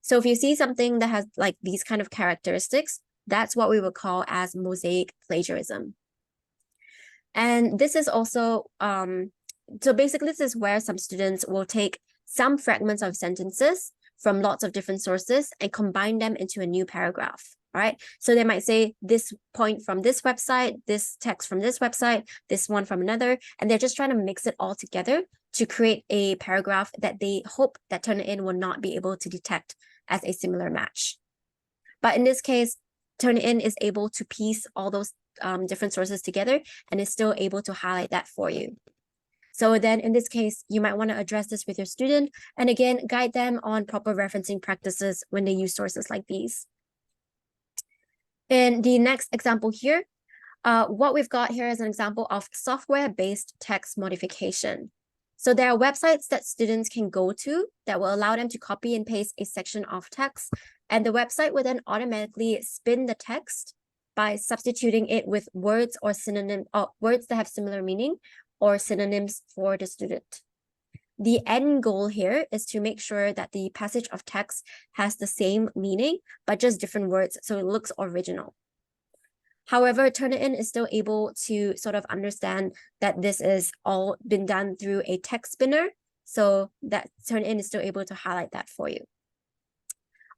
So if you see something that has like these kind of characteristics, that's what we would call as mosaic plagiarism. And this is also, so basically this is where some students will take some fragments of sentences from lots of different sources and combine them into a new paragraph. All right, so they might say this point from this website, this text from this website, this one from another, and they're just trying to mix it all together to create a paragraph that they hope that Turnitin will not be able to detect as a similar match. But in this case, Turnitin is able to piece all those different sources together and is still able to highlight that for you. So then in this case, you might want to address this with your student and again, guide them on proper referencing practices when they use sources like these. In the next example here, what we've got here is an example of software-based text modification. So there are websites that students can go to that will allow them to copy and paste a section of text, and the website will then automatically spin the text by substituting it with words or synonym, or words that have similar meaning or synonyms for the student. The end goal here is to make sure that the passage of text has the same meaning, but just different words, so it looks original. However, Turnitin is still able to sort of understand that this is all been done through a text spinner. So that Turnitin is still able to highlight that for you.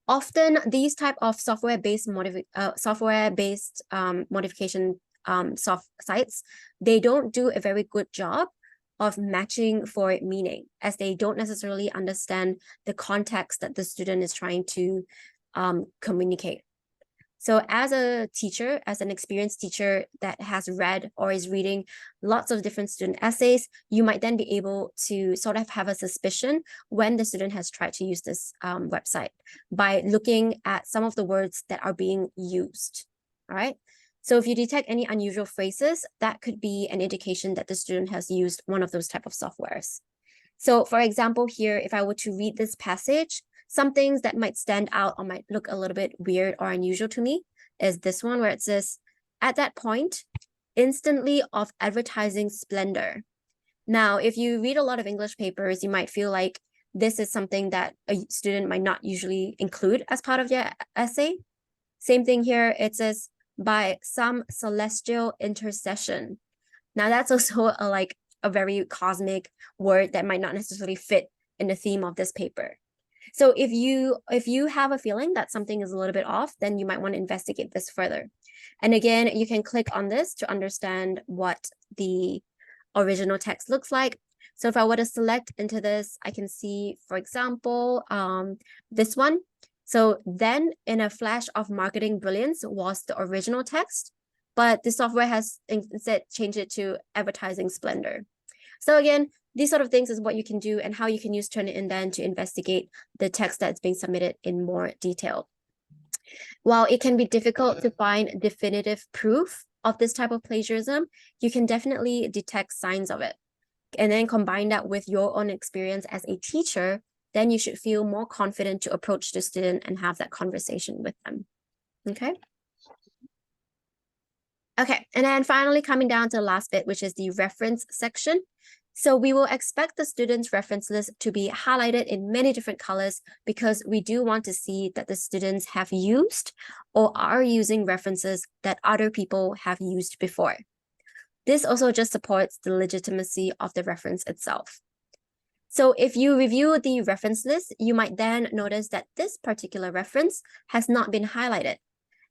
Often these type of software-based modification soft sites, they don't do a very good job of matching for meaning, as they don't necessarily understand the context that the student is trying to communicate. So as a teacher, as an experienced teacher that has read or is reading lots of different student essays, you might then be able to sort of have a suspicion when the student has tried to use this website by looking at some of the words that are being used, all right? So if you detect any unusual phrases, that could be an indication that the student has used one of those type of softwares. So for example, here, if I were to read this passage, some things that might stand out or might look a little bit weird or unusual to me is this one where it says, at that point, instantly of advertising splendor. Now, if you read a lot of English papers, you might feel like this is something that a student might not usually include as part of their essay. Same thing here, it says, by some celestial intercession. Now, that's also a very cosmic word that might not necessarily fit in the theme of this paper. So if you have a feeling that something is a little bit off, then you might want to investigate this further. And again, you can click on this to understand what the original text looks like. So if I were to select into this, I can see, for example, this one. So then in a flash of marketing brilliance was the original text, but the software has instead changed it to advertising splendor. So again, these sort of things is what you can do and how you can use Turnitin then to investigate the text that's being submitted in more detail. While it can be difficult to find definitive proof of this type of plagiarism, you can definitely detect signs of it. And then combine that with your own experience as a teacher, then you should feel more confident to approach the student and have that conversation with them. Okay. Okay, and then finally coming down to the last bit, which is the reference section. So we will expect the student's reference list to be highlighted in many different colors because we do want to see that the students have used or are using references that other people have used before. This also just supports the legitimacy of the reference itself. So if you review the reference list, you might then notice that this particular reference has not been highlighted.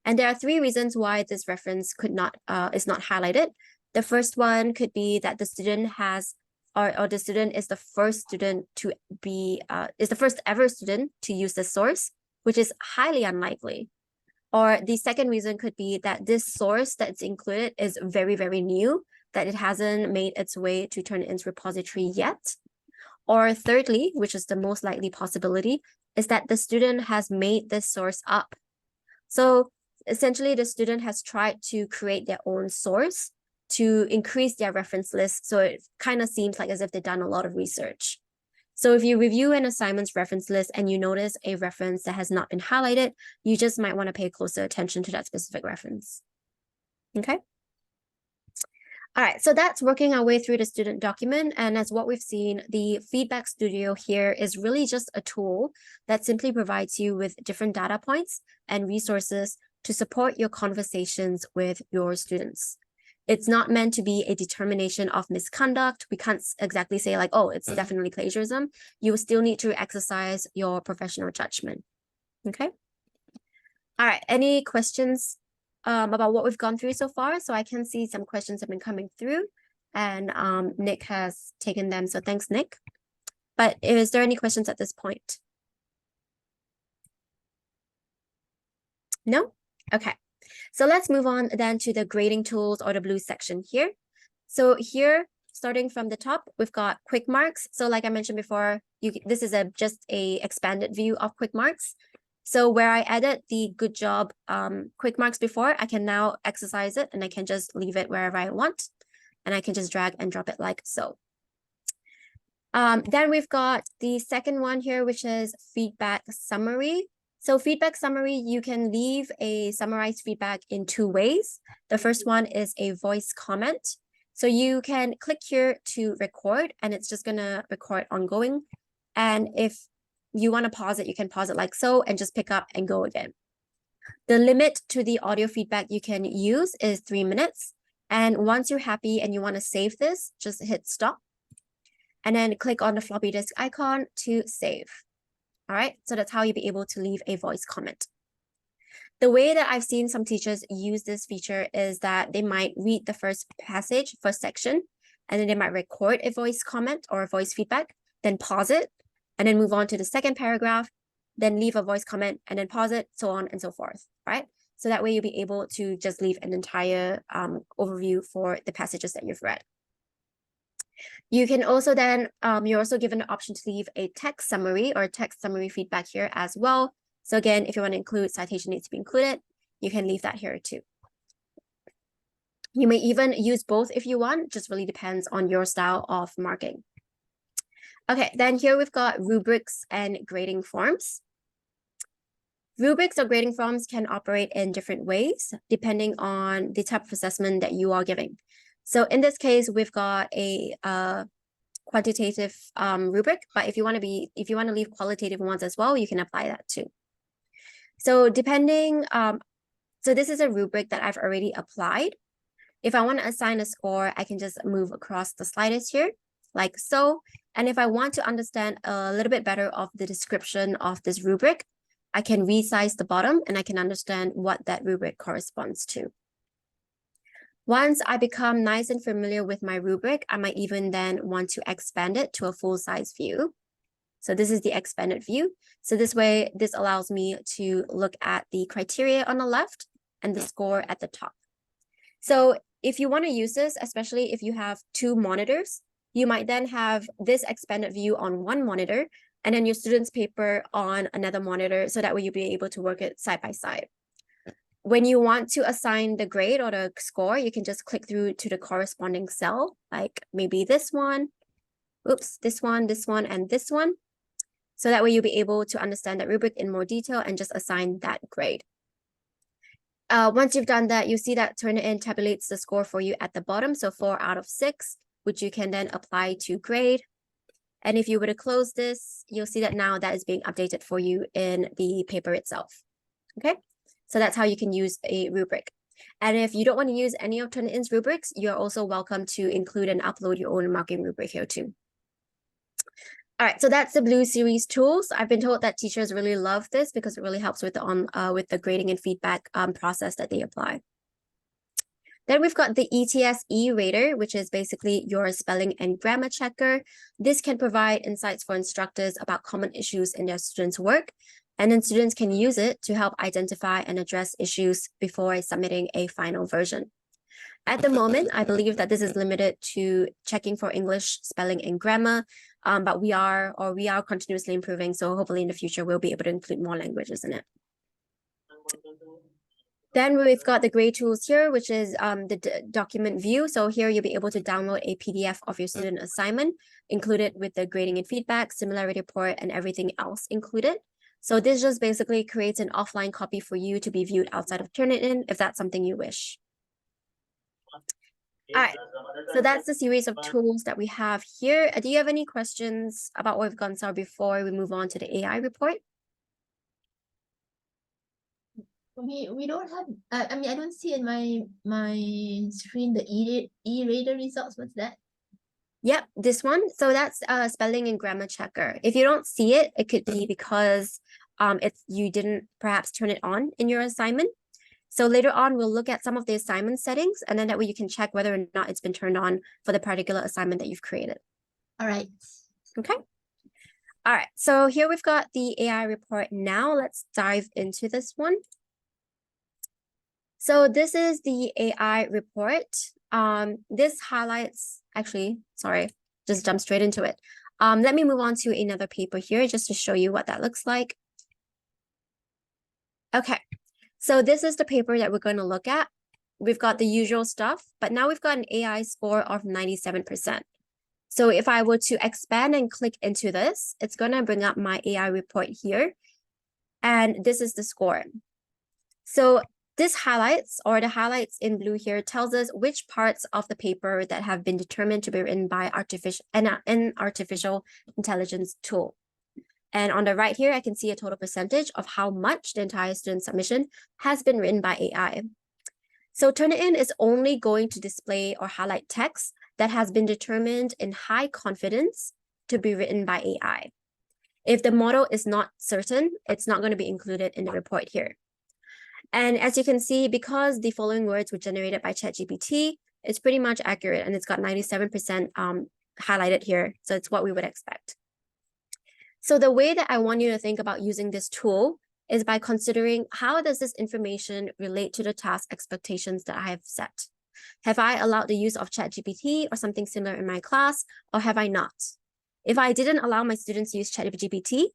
And there are three reasons why this reference is not highlighted. The first one could be that the student has or the student is the first student to be is the first ever student to use the source, which is highly unlikely. Or the second reason could be that this source that's included is very, very new, that it hasn't made its way to Turnitin's repository yet. Or thirdly, which is the most likely possibility, is that the student has made this source up. So essentially, the student has tried to create their own source to increase their reference list. So it kind of seems like as if they've done a lot of research. So if you review an assignment's reference list and you notice a reference that has not been highlighted, you just might want to pay closer attention to that specific reference. Okay. All right, so that's working our way through the student document. And as what we've seen, the Feedback Studio here is really just a tool that simply provides you with different data points and resources to support your conversations with your students. It's not meant to be a determination of misconduct. We can't exactly say like, oh, it's definitely plagiarism. You still need to exercise your professional judgment. Okay. All right, any questions about what we've gone through so far? So I can see some questions have been coming through and Nick has taken them. So thanks, Nick. But is there any questions at this point? No? Okay. So let's move on then to the grading tools or the blue section here. So here, starting from the top, we've got quick marks. So like I mentioned before, this is just a expanded view of quick marks. So where I added the good job quick marks before, I can now exercise it and I can just leave it wherever I want. And I can just drag and drop it like so. Then we've got the second one here, which is feedback summary. So feedback summary, you can leave a summarized feedback in two ways. The first one is a voice comment. So you can click here to record and it's just gonna record ongoing. And if you wanna pause it, you can pause it like so and just pick up and go again. The limit to the audio feedback you can use is 3 minutes. And once you're happy and you want to save this, just hit stop. And then click on the floppy disk icon to save. All right, so that's how you'll be able to leave a voice comment. The way that I've seen some teachers use this feature is that they might read the first passage, first section, and then they might record a voice comment or a voice feedback, then pause it, and then move on to the second paragraph, then leave a voice comment, and then pause it, so on and so forth, right? So that way you'll be able to just leave an entire overview for the passages that you've read. You can also then, you're also given the option to leave a text summary or text summary feedback here as well. So again, if you want to include citation needs to be included, you can leave that here too. You may even use both if you want, just really depends on your style of marking. Okay, then here we've got rubrics and grading forms. Rubrics or grading forms can operate in different ways depending on the type of assessment that you are giving. So in this case, we've got a quantitative rubric, but if you want to leave qualitative ones as well, you can apply that too. So depending, so this is a rubric that I've already applied. If I want to assign a score, I can just move across the sliders here, like so. And if I want to understand a little bit better of the description of this rubric, I can resize the bottom and I can understand what that rubric corresponds to. Once I become nice and familiar with my rubric, I might even then want to expand it to a full-size view. So this is the expanded view. So this way, this allows me to look at the criteria on the left and the score at the top. So if you want to use this, especially if you have 2 monitors, you might then have this expanded view on one monitor and then your student's paper on another monitor. So that way you'll be able to work it side by side. When you want to assign the grade or the score, you can just click through to the corresponding cell, like maybe this one, this one, and this one. So that way you'll be able to understand that rubric in more detail and just assign that grade. Once you've done that, you see that Turnitin tabulates the score for you at the bottom. So 4 out of 6, which you can then apply to grade. And if you were to close this, you'll see that now that is being updated for you in the paper itself. Okay, so that's how you can use a rubric. And if you don't want to use any of Turnitin's rubrics, you're also welcome to include and upload your own marking rubric here too. All right, so that's the Blue Series tools. I've been told that teachers really love this because it really helps with the grading and feedback process that they apply. Then we've got the ETS E-Rater, which is basically your spelling and grammar checker. This can provide insights for instructors about common issues in their students' work, and then students can use it to help identify and address issues before submitting a final version. At the moment, I believe that this is limited to checking for English spelling and grammar, but we are continuously improving. So hopefully in the future, we'll be able to include more languages in it. Then we've got the grade tools here, which is the document view. So here you'll be able to download a PDF of your student assignment, included with the grading and feedback, similarity report, and everything else included. So this just basically creates an offline copy for you to be viewed outside of Turnitin if that's something you wish. All right, so that's the series of tools that we have here. Do you have any questions about what we've gone through before we move on to the AI report? We don't have, I mean, I don't see in my screen the E-Rater results. What's that? Yep, this one. So that's spelling and grammar checker. If you don't see it, it could be because you didn't perhaps turn it on in your assignment. So later on, we'll look at some of the assignment settings, and then that way you can check whether or not it's been turned on for the particular assignment that you've created. All right. Okay. All right. So here we've got the AI report now. Let's dive into this one. So this is the AI report. This highlights, actually, sorry, just jump straight into it. Let me move on to another paper here just to show you what that looks like. Okay. So this is the paper that we're going to look at. We've got the usual stuff, but now we've got an AI score of 97%. So if I were to expand and click into this, it's going to bring up my AI report here. And this is the score. So this highlights, or the highlights in blue here, tells us which parts of the paper that have been determined to be written by an artificial intelligence tool. And on the right here, I can see a total percentage of how much the entire student submission has been written by AI. So Turnitin is only going to display or highlight text that has been determined in high confidence to be written by AI. If the model is not certain, it's not going to be included in the report here. And as you can see, because the following words were generated by ChatGPT, it's pretty much accurate, and it's got 97% highlighted here. So it's what we would expect. So the way that I want you to think about using this tool is by considering how does this information relate to the task expectations that I have set? Have I allowed the use of ChatGPT or something similar in my class, or have I not? If I didn't allow my students to use ChatGPT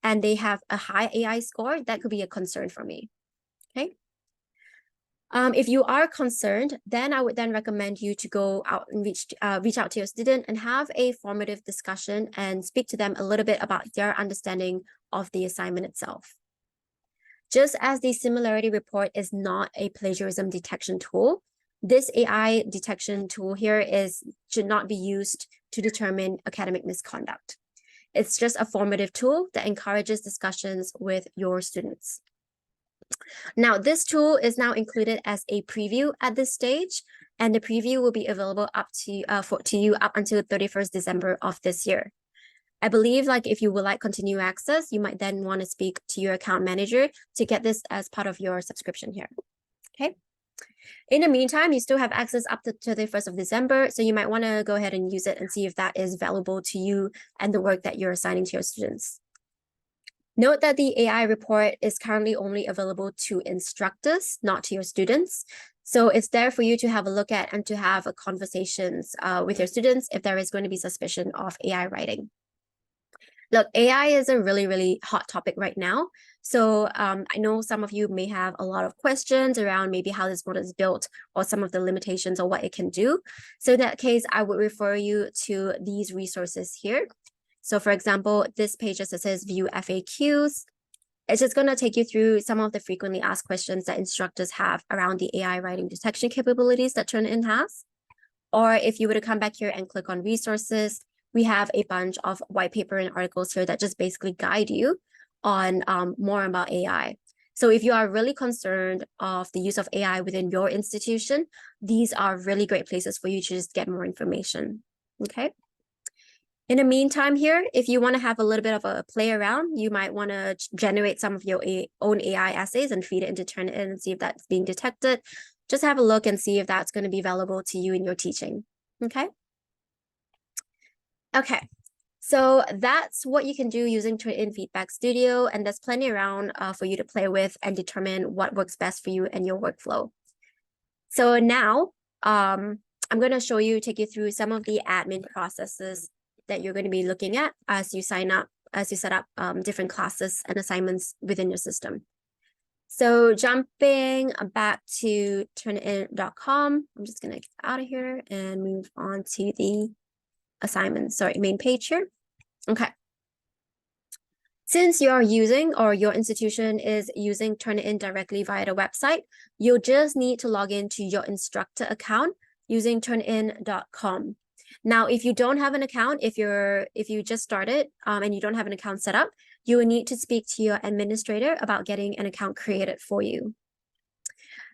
and they have a high AI score, that could be a concern for me, okay? If you are concerned, then I would then recommend you to go out and reach out to your student and have a formative discussion and speak to them a little bit about their understanding of the assignment itself. Just as the similarity report is not a plagiarism detection tool, this AI detection tool here should not be used to determine academic misconduct. It's just a formative tool that encourages discussions with your students. Now, this tool is now included as a preview at this stage, and the preview will be available up to you up until 31st December of this year. I believe if you would like continued access, you might then want to speak to your account manager to get this as part of your subscription here, okay? In the meantime, you still have access up to 31st of December, so you might want to go ahead and use it and see if that is valuable to you and the work that you're assigning to your students. Note that the AI report is currently only available to instructors, not to your students. So it's there for you to have a look at and to have conversations with your students if there is going to be suspicion of AI writing. Look, AI is a really, really hot topic right now. So I know some of you may have a lot of questions around maybe how this model is built or some of the limitations or what it can do. So in that case, I would refer you to these resources here. So for example, this page just says view FAQs. It's just going to take you through some of the frequently asked questions that instructors have around the AI writing detection capabilities that Turnitin has. Or if you were to come back here and click on resources, we have a bunch of white paper and articles here that just basically guide you on more about AI. So if you are really concerned of the use of AI within your institution, these are really great places for you to just get more information, okay? In the meantime here, if you want to have a little bit of a play around, you might want to generate some of your own AI essays and feed it into Turnitin and see if that's being detected. Just have a look and see if that's going to be valuable to you in your teaching, okay? Okay, so that's what you can do using Turnitin Feedback Studio, and there's plenty around for you to play with and determine what works best for you and your workflow. So now I'm going to take you through some of the admin processes that you're going to be looking at as you sign up, as you set up different classes and assignments within your system. So jumping back to turnitin.com, I'm just going to get out of here and move on to the main page here. Okay. Since you're using or your institution is using Turnitin directly via the website, you'll just need to log into your instructor account using turnitin.com. Now, if you don't have an account, if you just started and you don't have an account set up, you will need to speak to your administrator about getting an account created for you.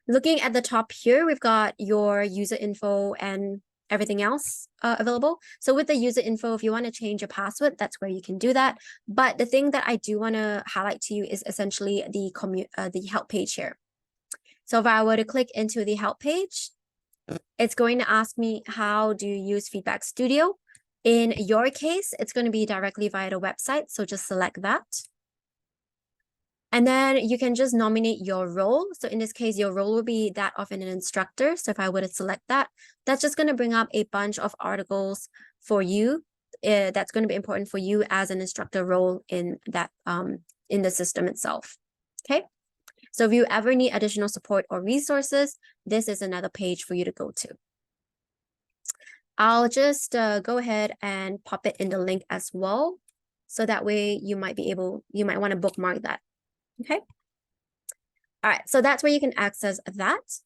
Looking at the top here, we've got your user info and everything else available. So with the user info, if you want to change your password, that's where you can do that. But the thing that I do want to highlight to you is essentially the help page here. So if I were to click into the help page, it's going to ask me how do you use Feedback Studio. In your case, it's going to be directly via the website. So just select that. And then you can just nominate your role. So in this case, your role will be that of an instructor. So if I were to select that, that's just going to bring up a bunch of articles for you. That's going to be important for you as an instructor role in that in the system itself. Okay. So if you ever need additional support or resources, this is another page for you to go to. I'll just go ahead and pop it in the link as well. So that way you might want to bookmark that. Okay. All right. So that's where you can access that.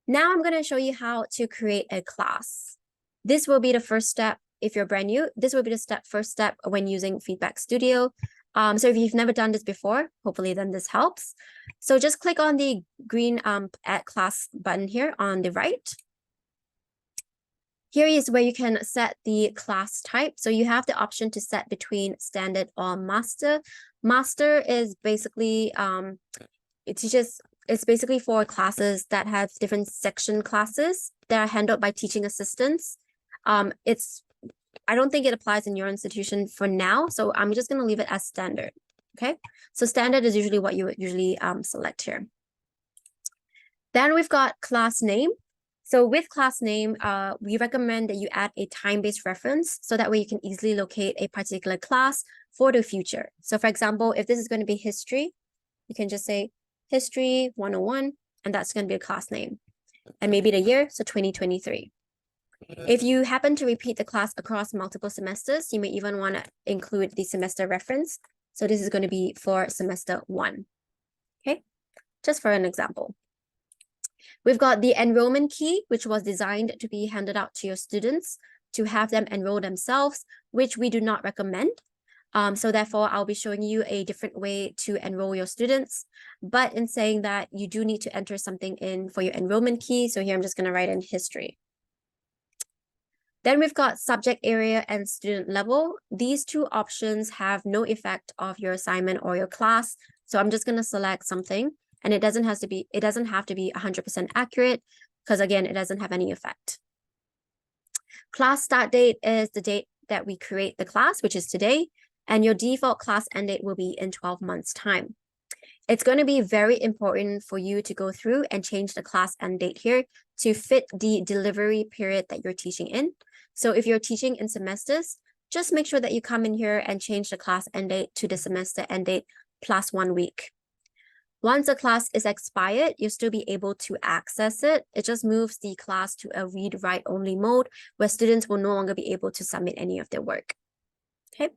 Now I'm going to show you how to create a class. This will be the first step if you're brand new. This will be the first step when using Feedback Studio. So if you've never done this before, hopefully then this helps. So just click on the green add class button here on the right. Here is where you can set the class type. So you have the option to set between standard or master. Master is basically, it's basically for classes that have different section classes that are handled by teaching assistants. I don't think it applies in your institution for now, so I'm just going to leave it as standard. Okay, so standard is usually what you would usually select here. Then we've got class name. So with class name, we recommend that you add a time-based reference so that way you can easily locate a particular class for the future. So for example, if this is going to be history, you can just say history 101, and that's going to be a class name. And maybe the year, so 2023. If you happen to repeat the class across multiple semesters, you may even want to include the semester reference. So this is going to be for semester 1. Okay, just for an example. We've got the enrollment key, which was designed to be handed out to your students to have them enroll themselves, which we do not recommend. So therefore, I'll be showing you a different way to enroll your students. But in saying that, you do need to enter something in for your enrollment key. So here I'm just going to write in history. Then we've got subject area and student level. These two options have no effect of your assignment or your class. So I'm just going to select something, and it doesn't have to be 100% accurate because again, it doesn't have any effect. Class start date is the date that we create the class, which is today, and your default class end date will be in 12 months time. It's going to be very important for you to go through and change the class end date here to fit the delivery period that you're teaching in. So if you're teaching in semesters, just make sure that you come in here and change the class end date to the semester end date plus 1 week. Once a class is expired, you'll still be able to access it. It just moves the class to a read-write only mode where students will no longer be able to submit any of their work. Okay.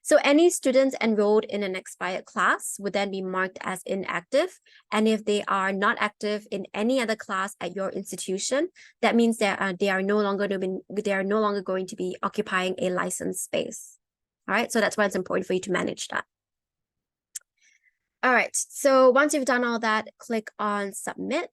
So any students enrolled in an expired class would then be marked as inactive. And if they are not active in any other class at your institution, that means that they are no longer going to be occupying a licensed space. All right, so that's why it's important for you to manage that. All right, so once you've done all that, click on submit.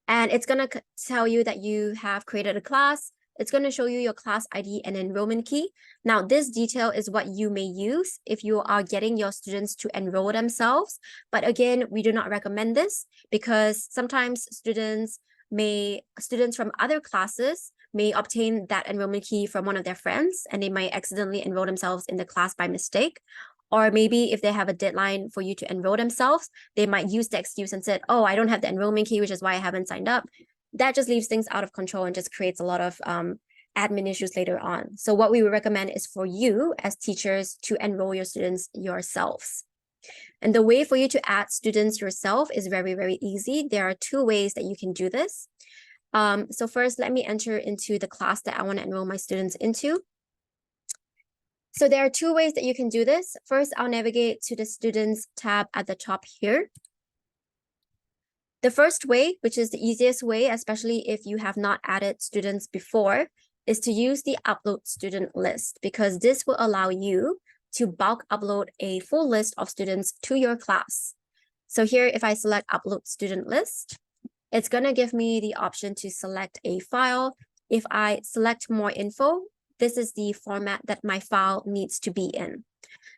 And it's going to tell you that you have created a class. It's going to show you your class ID and enrollment key. Now, this detail is what you may use if you are getting your students to enroll themselves. But again, we do not recommend this because sometimes students from other classes may obtain that enrollment key from one of their friends, and they might accidentally enroll themselves in the class by mistake. Or maybe if they have a deadline for you to enroll themselves, they might use the excuse and said, oh, I don't have the enrollment key, which is why I haven't signed up. That just leaves things out of control and just creates a lot of admin issues later on. So what we would recommend is for you as teachers to enroll your students yourselves. And the way for you to add students yourself is very, very easy. There are 2 ways that you can do this. So first, let me enter into the class that I want to enroll my students into. So there are 2 ways that you can do this. First, I'll navigate to the Students tab at the top here. The first way, which is the easiest way, especially if you have not added students before, is to use the Upload Student List, because this will allow you to bulk upload a full list of students to your class. So here, if I select Upload Student List, it's going to give me the option to select a file. If I select More Info, this is the format that my file needs to be in.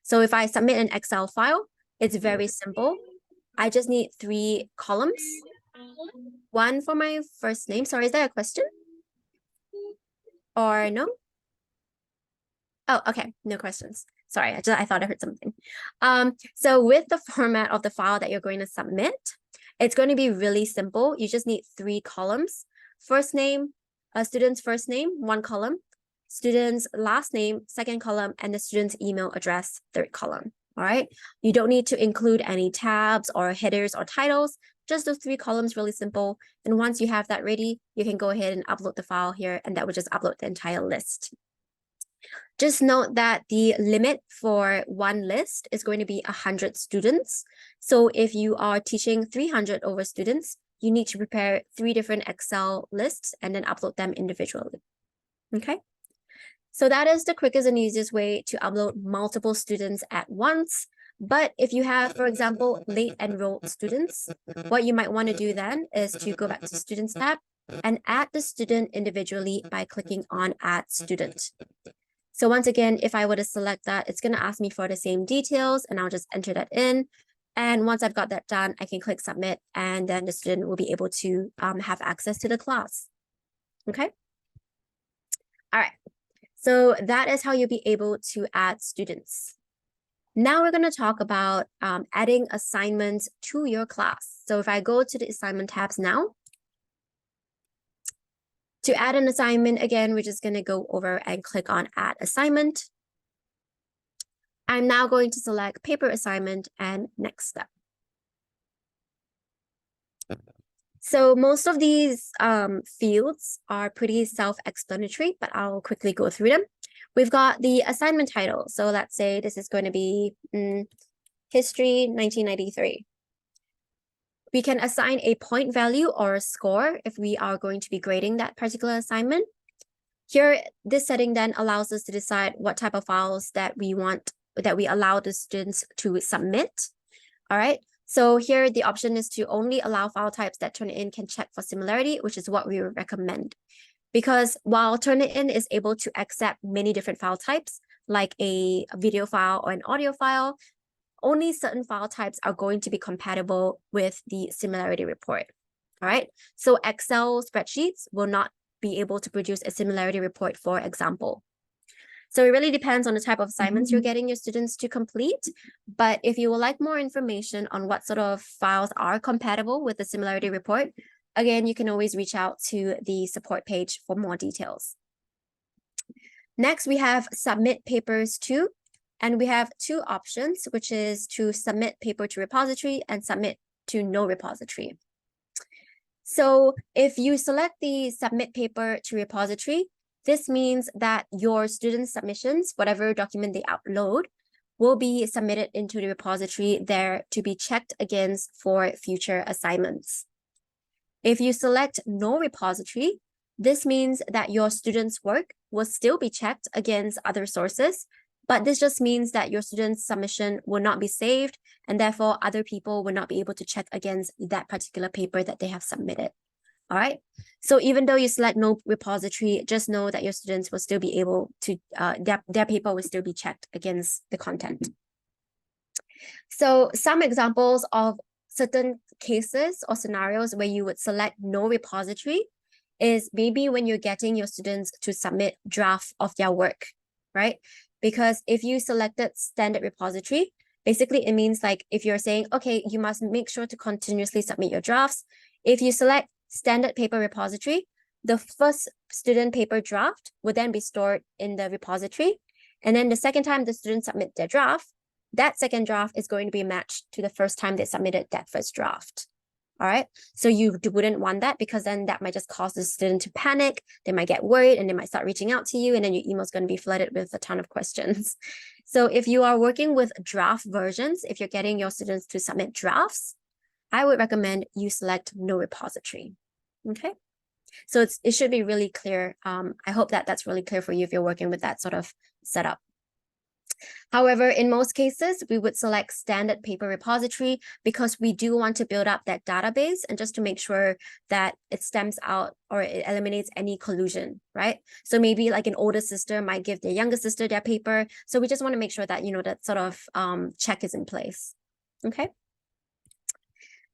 So if I submit an Excel file, it's very simple. I just need 3 columns. 1 for my first name. Sorry, is there a question? Or no? Oh, okay, no questions. Sorry, I thought I heard something. So with the format of the file that you're going to submit, it's going to be really simple. You just need 3 columns. First name, student's first name, 1 column. Student's last name, 2nd column, and the student's email address, 3rd column. All right. You don't need to include any tabs or headers or titles, just those 3 columns, really simple. And once you have that ready, you can go ahead and upload the file here, and that will just upload the entire list. Just note that the limit for one list is going to be 100 students. So if you are teaching 300 over students, you need to prepare 3 different Excel lists and then upload them individually. Okay. So that is the quickest and easiest way to upload multiple students at once. But if you have, for example, late enrolled students, what you might want to do then is to go back to Students tab and add the student individually by clicking on Add Student. So once again, if I were to select that, it's going to ask me for the same details, and I'll just enter that in. And once I've got that done, I can click Submit, and then the student will be able to have access to the class. Okay. All right. So that is how you'll be able to add students. Now we're going to talk about adding assignments to your class. So if I go to the assignment tabs now, to add an assignment, again, we're just going to go over and click on Add Assignment. I'm now going to select Paper Assignment and Next Step. So most of these fields are pretty self-explanatory, but I'll quickly go through them. We've got the assignment title. So let's say this is going to be History 1993. We can assign a point value or a score if we are going to be grading that particular assignment. Here, this setting then allows us to decide what type of files that we allow the students to submit. All right. So here, the option is to only allow file types that Turnitin can check for similarity, which is what we would recommend. Because while Turnitin is able to accept many different file types, like a video file or an audio file, only certain file types are going to be compatible with the similarity report. All right. So Excel spreadsheets will not be able to produce a similarity report, for example. So it really depends on the type of assignments you're getting your students to complete. But if you would like more information on what sort of files are compatible with the similarity report, again, you can always reach out to the support page for more details. Next, we have Submit Papers To, and we have two options, which is to submit paper to repository and submit to no repository. So if you select the Submit Paper to Repository, this means that your student submissions, whatever document they upload, will be submitted into the repository there to be checked against for future assignments. If you select no repository, this means that your students' work will still be checked against other sources, but this just means that your student's submission will not be saved, and therefore other people will not be able to check against that particular paper that they have submitted. All right. So even though you select no repository, just know that your students will still be able to, their paper will still be checked against the content. So some examples of certain cases or scenarios where you would select no repository is maybe when you're getting your students to submit draft of their work, right? Because if you selected standard repository, basically it means like if you're saying, okay, you must make sure to continuously submit your drafts. If you select standard paper repository, the first student paper draft will then be stored in the repository. And then the second time the students submit their draft, that second draft is going to be matched to the first time they submitted that first draft. All right. So you wouldn't want that, because then that might just cause the student to panic. They might get worried and they might start reaching out to you, and then your email is going to be flooded with a ton of questions. So if you are working with draft versions, if you're getting your students to submit drafts, I would recommend you select no repository. Okay. So it should be really clear. I hope that that's really clear for you if you're working with that sort of setup. However, in most cases, we would select standard paper repository because we do want to build up that database and just to make sure that it stems out or it eliminates any collusion, right? So maybe like an older sister might give their younger sister their paper. So we just want to make sure that, that sort of check is in place. Okay.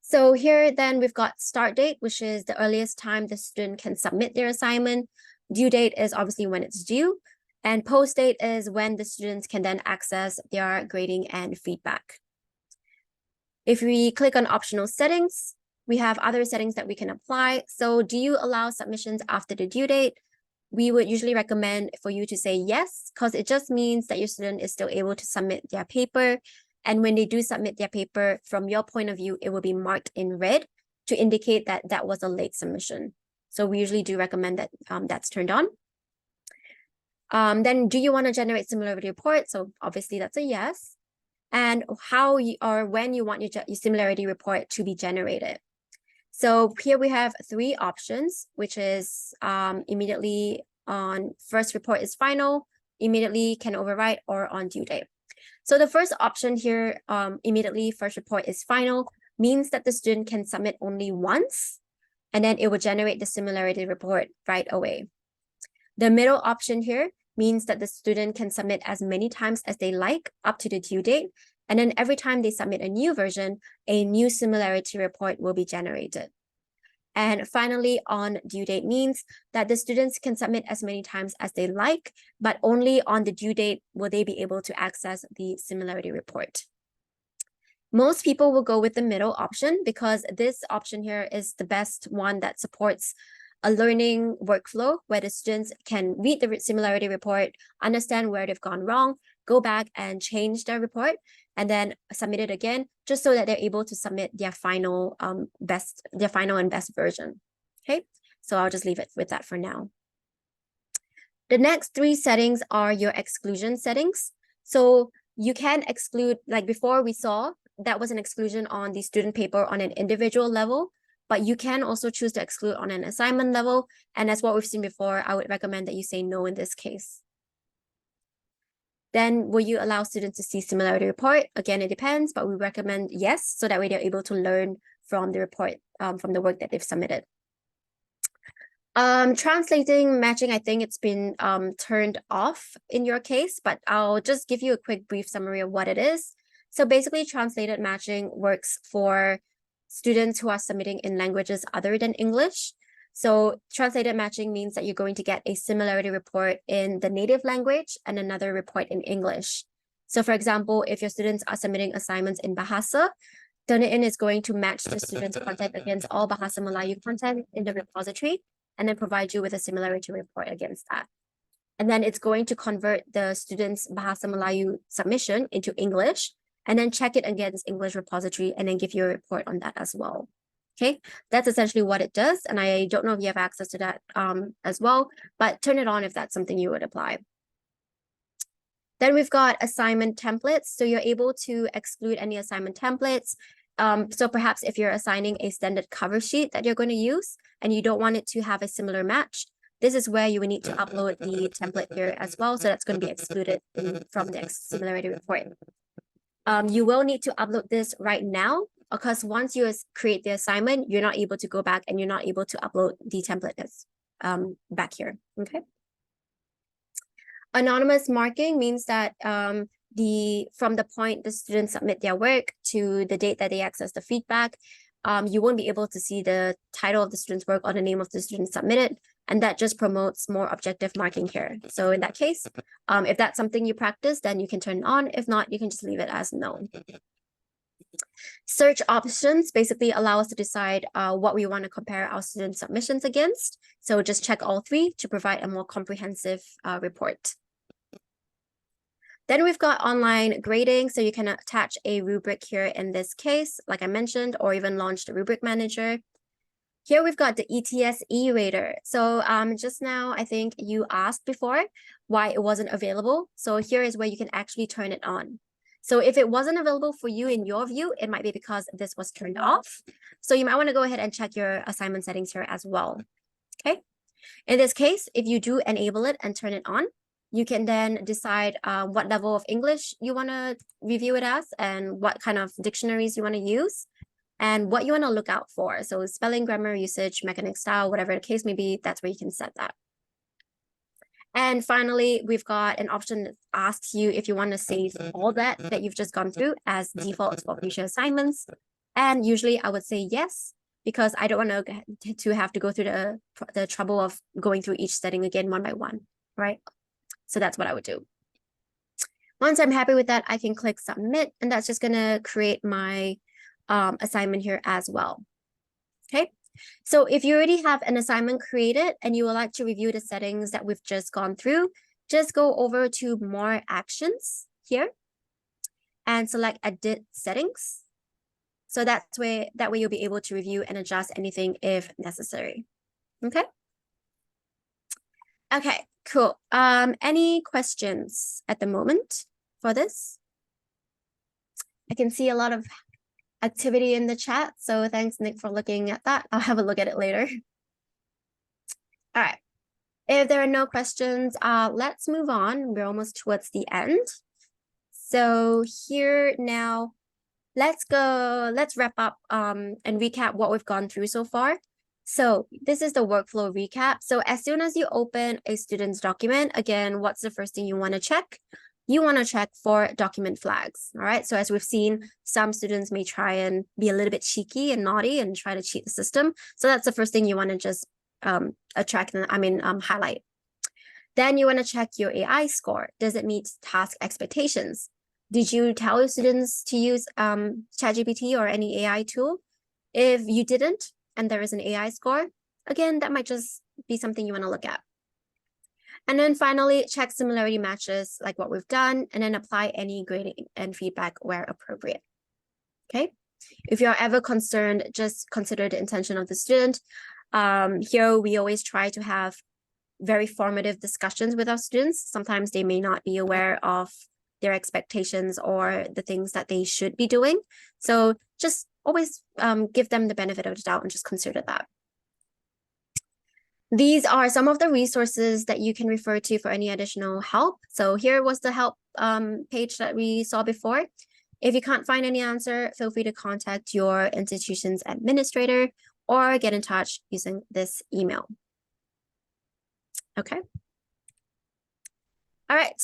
So here then we've got start date, which is the earliest time the student can submit their assignment. Due date is obviously when it's due. And post date is when the students can then access their grading and feedback. If we click on optional settings, we have other settings that we can apply. So do you allow submissions after the due date? We would usually recommend for you to say yes, because it just means that your student is still able to submit their paper. And when they do submit their paper, from your point of view, it will be marked in red to indicate that that was a late submission. So we usually do recommend that that's turned on. Then do you want to generate similarity report? So obviously that's a yes. And how you or when you want your similarity report to be generated. So here we have three options, which is immediately on first report is final, immediately can overwrite, or on due date. So the first option here, immediately first report is final, means that the student can submit only once, and then it will generate the similarity report right away. The middle option here means that the student can submit as many times as they like up to the due date, and then every time they submit a new version, a new similarity report will be generated. And finally, on due date means that the students can submit as many times as they like, but only on the due date will they be able to access the similarity report. Most people will go with the middle option because this option here is the best one that supports a learning workflow where the students can read the similarity report, understand where they've gone wrong, go back and change their report, and then submit it again, just so that they're able to submit their final and best version. Okay, so I'll just leave it with that for now. The next three settings are your exclusion settings. So you can exclude, like before we saw, that was an exclusion on the student paper on an individual level, but you can also choose to exclude on an assignment level. And as what we've seen before, I would recommend that you say no in this case. Then will you allow students to see similarity report? Again, it depends, but we recommend yes, so that way they're able to learn from the report, from the work that they've submitted. Translating, matching, I think it's been turned off in your case, but I'll just give you a quick brief summary of what it is. So basically, translated matching works for students who are submitting in languages other than English. So translated matching means that you're going to get a similarity report in the native language and another report in English. So for example, if your students are submitting assignments in Bahasa, Turnitin is going to match the students' content against all Bahasa Melayu content in the repository and then provide you with a similarity report against that. And then it's going to convert the students' Bahasa Melayu submission into English and then check it against English repository and then give you a report on that as well. Okay, that's essentially what it does. And I don't know if you have access to that as well, but turn it on if that's something you would apply. Then we've got assignment templates. So you're able to exclude any assignment templates. So perhaps if you're assigning a standard cover sheet that you're going to use and you don't want it to have a similar match, this is where you would need to upload the template here as well. So that's going to be excluded from the similarity report. You will need to upload this right now because once you create the assignment, you're not able to go back and you're not able to upload the template back here, okay? Anonymous marking means that from the point the students submit their work to the date that they access the feedback, you won't be able to see the title of the student's work or the name of the student submitted, and that just promotes more objective marking here. So in that case, if that's something you practice, then you can turn it on. If not, you can just leave it as no. Search options basically allow us to decide what we want to compare our student submissions against. So just check all three to provide a more comprehensive report. Then we've got online grading. So you can attach a rubric here in this case, like I mentioned, or even launch the rubric manager. Here we've got the ETS e-rater. So just now, I think you asked before why it wasn't available. So here is where you can actually turn it on. So if it wasn't available for you in your view, it might be because this was turned off. So you might want to go ahead and check your assignment settings here as well. Okay. In this case, if you do enable it and turn it on, you can then decide what level of English you want to review it as and what kind of dictionaries you want to use and what you want to look out for. So spelling, grammar, usage, mechanic style, whatever the case may be, that's where you can set that. And finally, we've got an option that asks you if you want to save all that you've just gone through as default for future assignments. And usually I would say yes, because I don't want to have to go through the trouble of going through each setting again one by one, right? So that's what I would do. Once I'm happy with that, I can click submit, and that's just going to create my assignment here as well. Okay. So if you already have an assignment created and you would like to review the settings that we've just gone through, just go over to more actions here and select edit settings. So that way you'll be able to review and adjust anything if necessary. Okay. Okay, cool. Any questions at the moment for this? I can see a lot of activity in the chat. So thanks, Nick, for looking at that. I'll have a look at it later. All right. If there are no questions, let's move on. We're almost towards the end. So here now, let's wrap up and recap what we've gone through so far. So this is the workflow recap. So as soon as you open a student's document, again, what's the first thing you want to check? You want to check for document flags. All right. So as we've seen, some students may try and be a little bit cheeky and naughty and try to cheat the system. So that's the first thing you want to just highlight. Then you want to check your AI score. Does it meet task expectations? Did you tell your students to use ChatGPT or any AI tool? If you didn't, and there is an AI score, again, that might just be something you want to look at. And then finally, check similarity matches like what we've done, and then apply any grading and feedback where appropriate. Okay. If you're ever concerned, just consider the intention of the student. Here, we always try to have very formative discussions with our students. Sometimes they may not be aware of their expectations or the things that they should be doing. So just always give them the benefit of the doubt and just consider that. These are some of the resources that you can refer to for any additional help. So here was the help page that we saw before. If you can't find any answer, feel free to contact your institution's administrator or get in touch using this email. Okay. All right.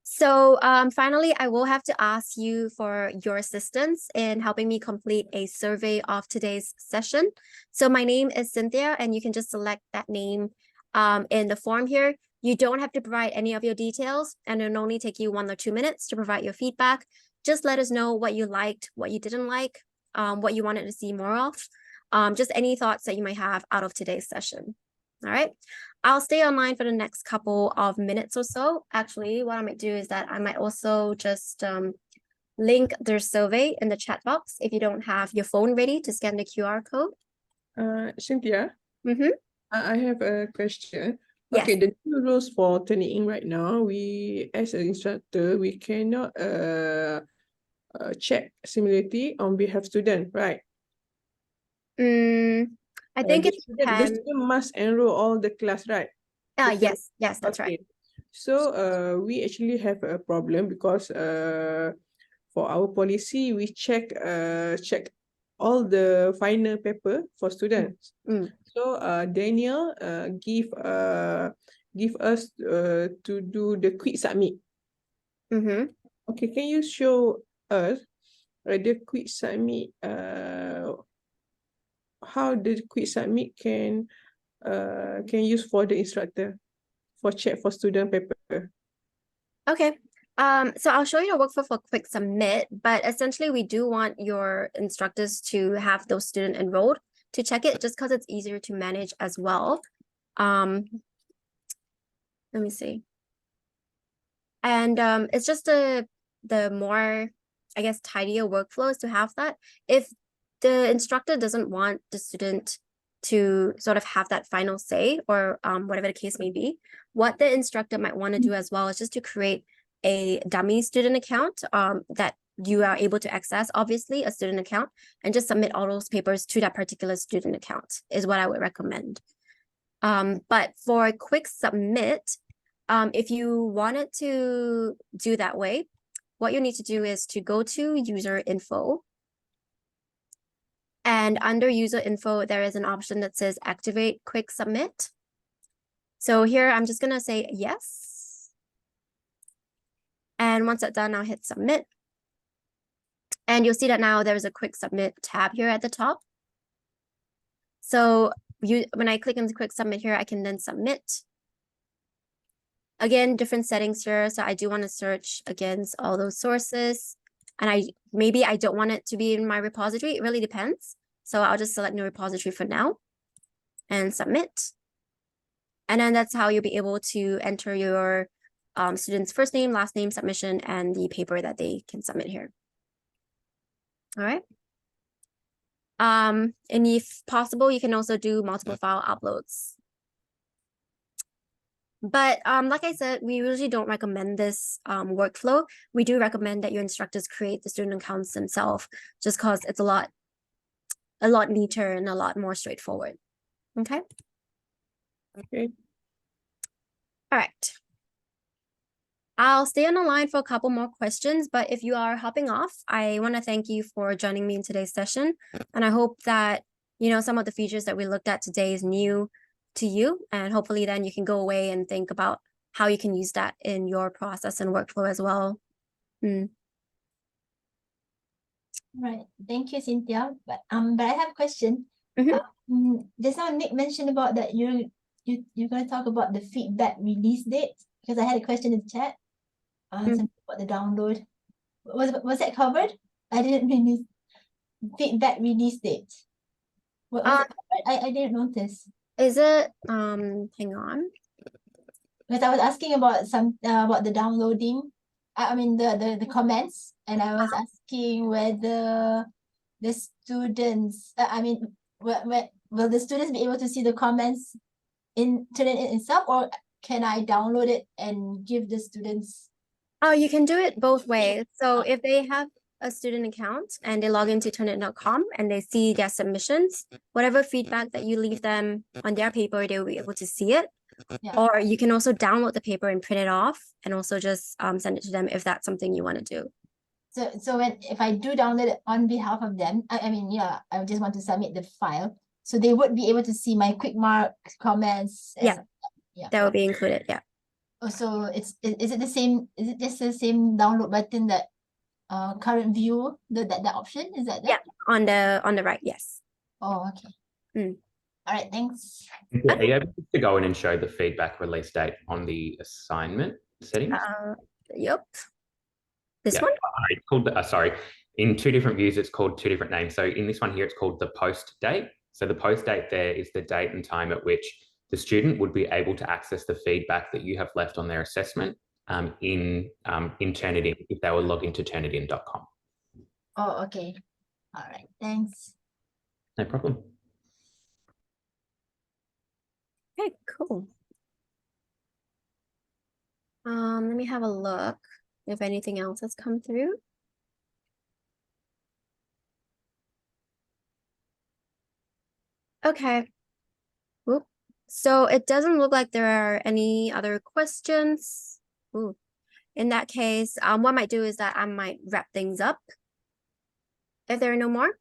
So finally, I will have to ask you for your assistance in helping me complete a survey of today's session. So my name is Cynthia, and you can just select that name in the form here. You don't have to provide any of your details, and it'll only take you 1 or 2 minutes to provide your feedback. Just let us know what you liked, what you didn't like, what you wanted to see more of, just any thoughts that you might have out of today's session. All right. I'll stay online for the next couple of minutes or so. Actually, what I might do is that I might also just link their survey in the chat box if you don't have your phone ready to scan the QR code. Cynthia, Mm-hmm. I have a question. Yes. Okay, the new rules for Turnitin right now, we as an instructor, we cannot check similarity on behalf of student, right? I think the it student must enroll all the class, right? yes, that's right. So we actually have a problem because for our policy, we check all the final paper for students. So Daniel give us to do the quick submit. Okay, can you show us the quick submit? How the quick submit can use for the instructor for check for student paper? Okay. So I'll show you the workflow for quick submit, but essentially we do want your instructors to have those students enrolled to check it just because it's easier to manage as well. Let me see. And it's just the more, I guess, tidier workflows to have that. If the instructor doesn't want the student to sort of have that final say or whatever the case may be, what the instructor might want to do as well is just to create a dummy student account that you are able to access, obviously, a student account, and just submit all those papers to that particular student account is what I would recommend. But for a quick submit, if you wanted to do that way, what you need to do is to go to user info. And under user info, there is an option that says activate quick submit. So here, I'm just going to say yes. And once that's done, I'll hit submit. And you'll see that now there's a quick submit tab here at the top. So when I click on the quick submit here, I can then submit. Again, different settings here. So I do want to search against all those sources. And maybe I don't want it to be in my repository. It really depends. So I'll just select new repository for now and submit. And then that's how you'll be able to enter your student's first name, last name, submission, and the paper that they can submit here. All right. And if possible, you can also do multiple file uploads. But like I said, we usually don't recommend this workflow. We do recommend that your instructors create the student accounts themselves, just because it's a lot neater and a lot more straightforward. Okay. Okay. All right. I'll stay on the line for a couple more questions, but if you are hopping off, I want to thank you for joining me in today's session. And I hope that, some of the features that we looked at today is new to you. And hopefully then you can go away and think about how you can use that in your process and workflow as well. Right. Thank you, Cynthia. But I have a question. Just now Nick mentioned about that you're going to talk about the feedback release date, because I had a question in the chat. Something about the download. Was that covered? I didn't really feedback release date. What was it covered? I didn't notice. Is it hang on. Because I was asking about about the downloading. I mean the comments, and I was asking whether the students will the students be able to see the comments in Turnitin itself, or can I download it and give the students? Oh, you can do it both ways. So if they have a student account and they log into Turnitin.com and they see their submissions, whatever feedback that you leave them on their paper, they will be able to see it. Yeah. Or you can also download the paper and print it off and also just send it to them if that's something you want to do. So if I do download it on behalf of them, I just want to submit the file. So they would be able to see my quick mark comments. Yeah, that will be included. Yeah. Oh, so is it the same? Is it just the same download button that current view, that option? Is that Yeah, on the right, yes. Oh, okay. All right, thanks. Are you able to go in and show the feedback release date on the assignment settings? Yep. This one? It's called, in two different views, it's called two different names. So in this one here, it's called the post date. So the post date there is the date and time at which the student would be able to access the feedback that you have left on their assessment in Turnitin if they were logged into Turnitin.com. Oh, okay. All right, thanks. No problem. Okay, cool. Let me have a look if anything else has come through. Okay. Whoop. So it doesn't look like there are any other questions. Ooh. In that case, what I might do is that I might wrap things up if there are no more.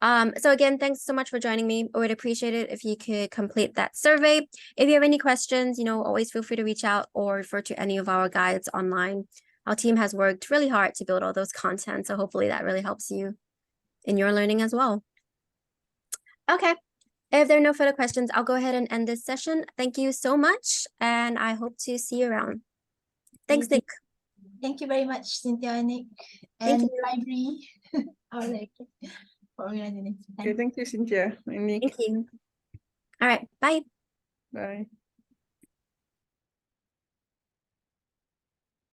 So again, thanks so much for joining me. I would appreciate it if you could complete that survey. If you have any questions, always feel free to reach out or refer to any of our guides online. Our team has worked really hard to build all those content, so hopefully that really helps you in your learning as well. Okay, if there are no further questions, I'll go ahead and end this session. Thank you so much, and I hope to see you around. Thanks, Nick. Thank you very much, Cynthia and Nick. Thank And you. library. All right. For organizing. Okay, thank you, Cynthia and Nick. Thank you. All right, bye. Bye.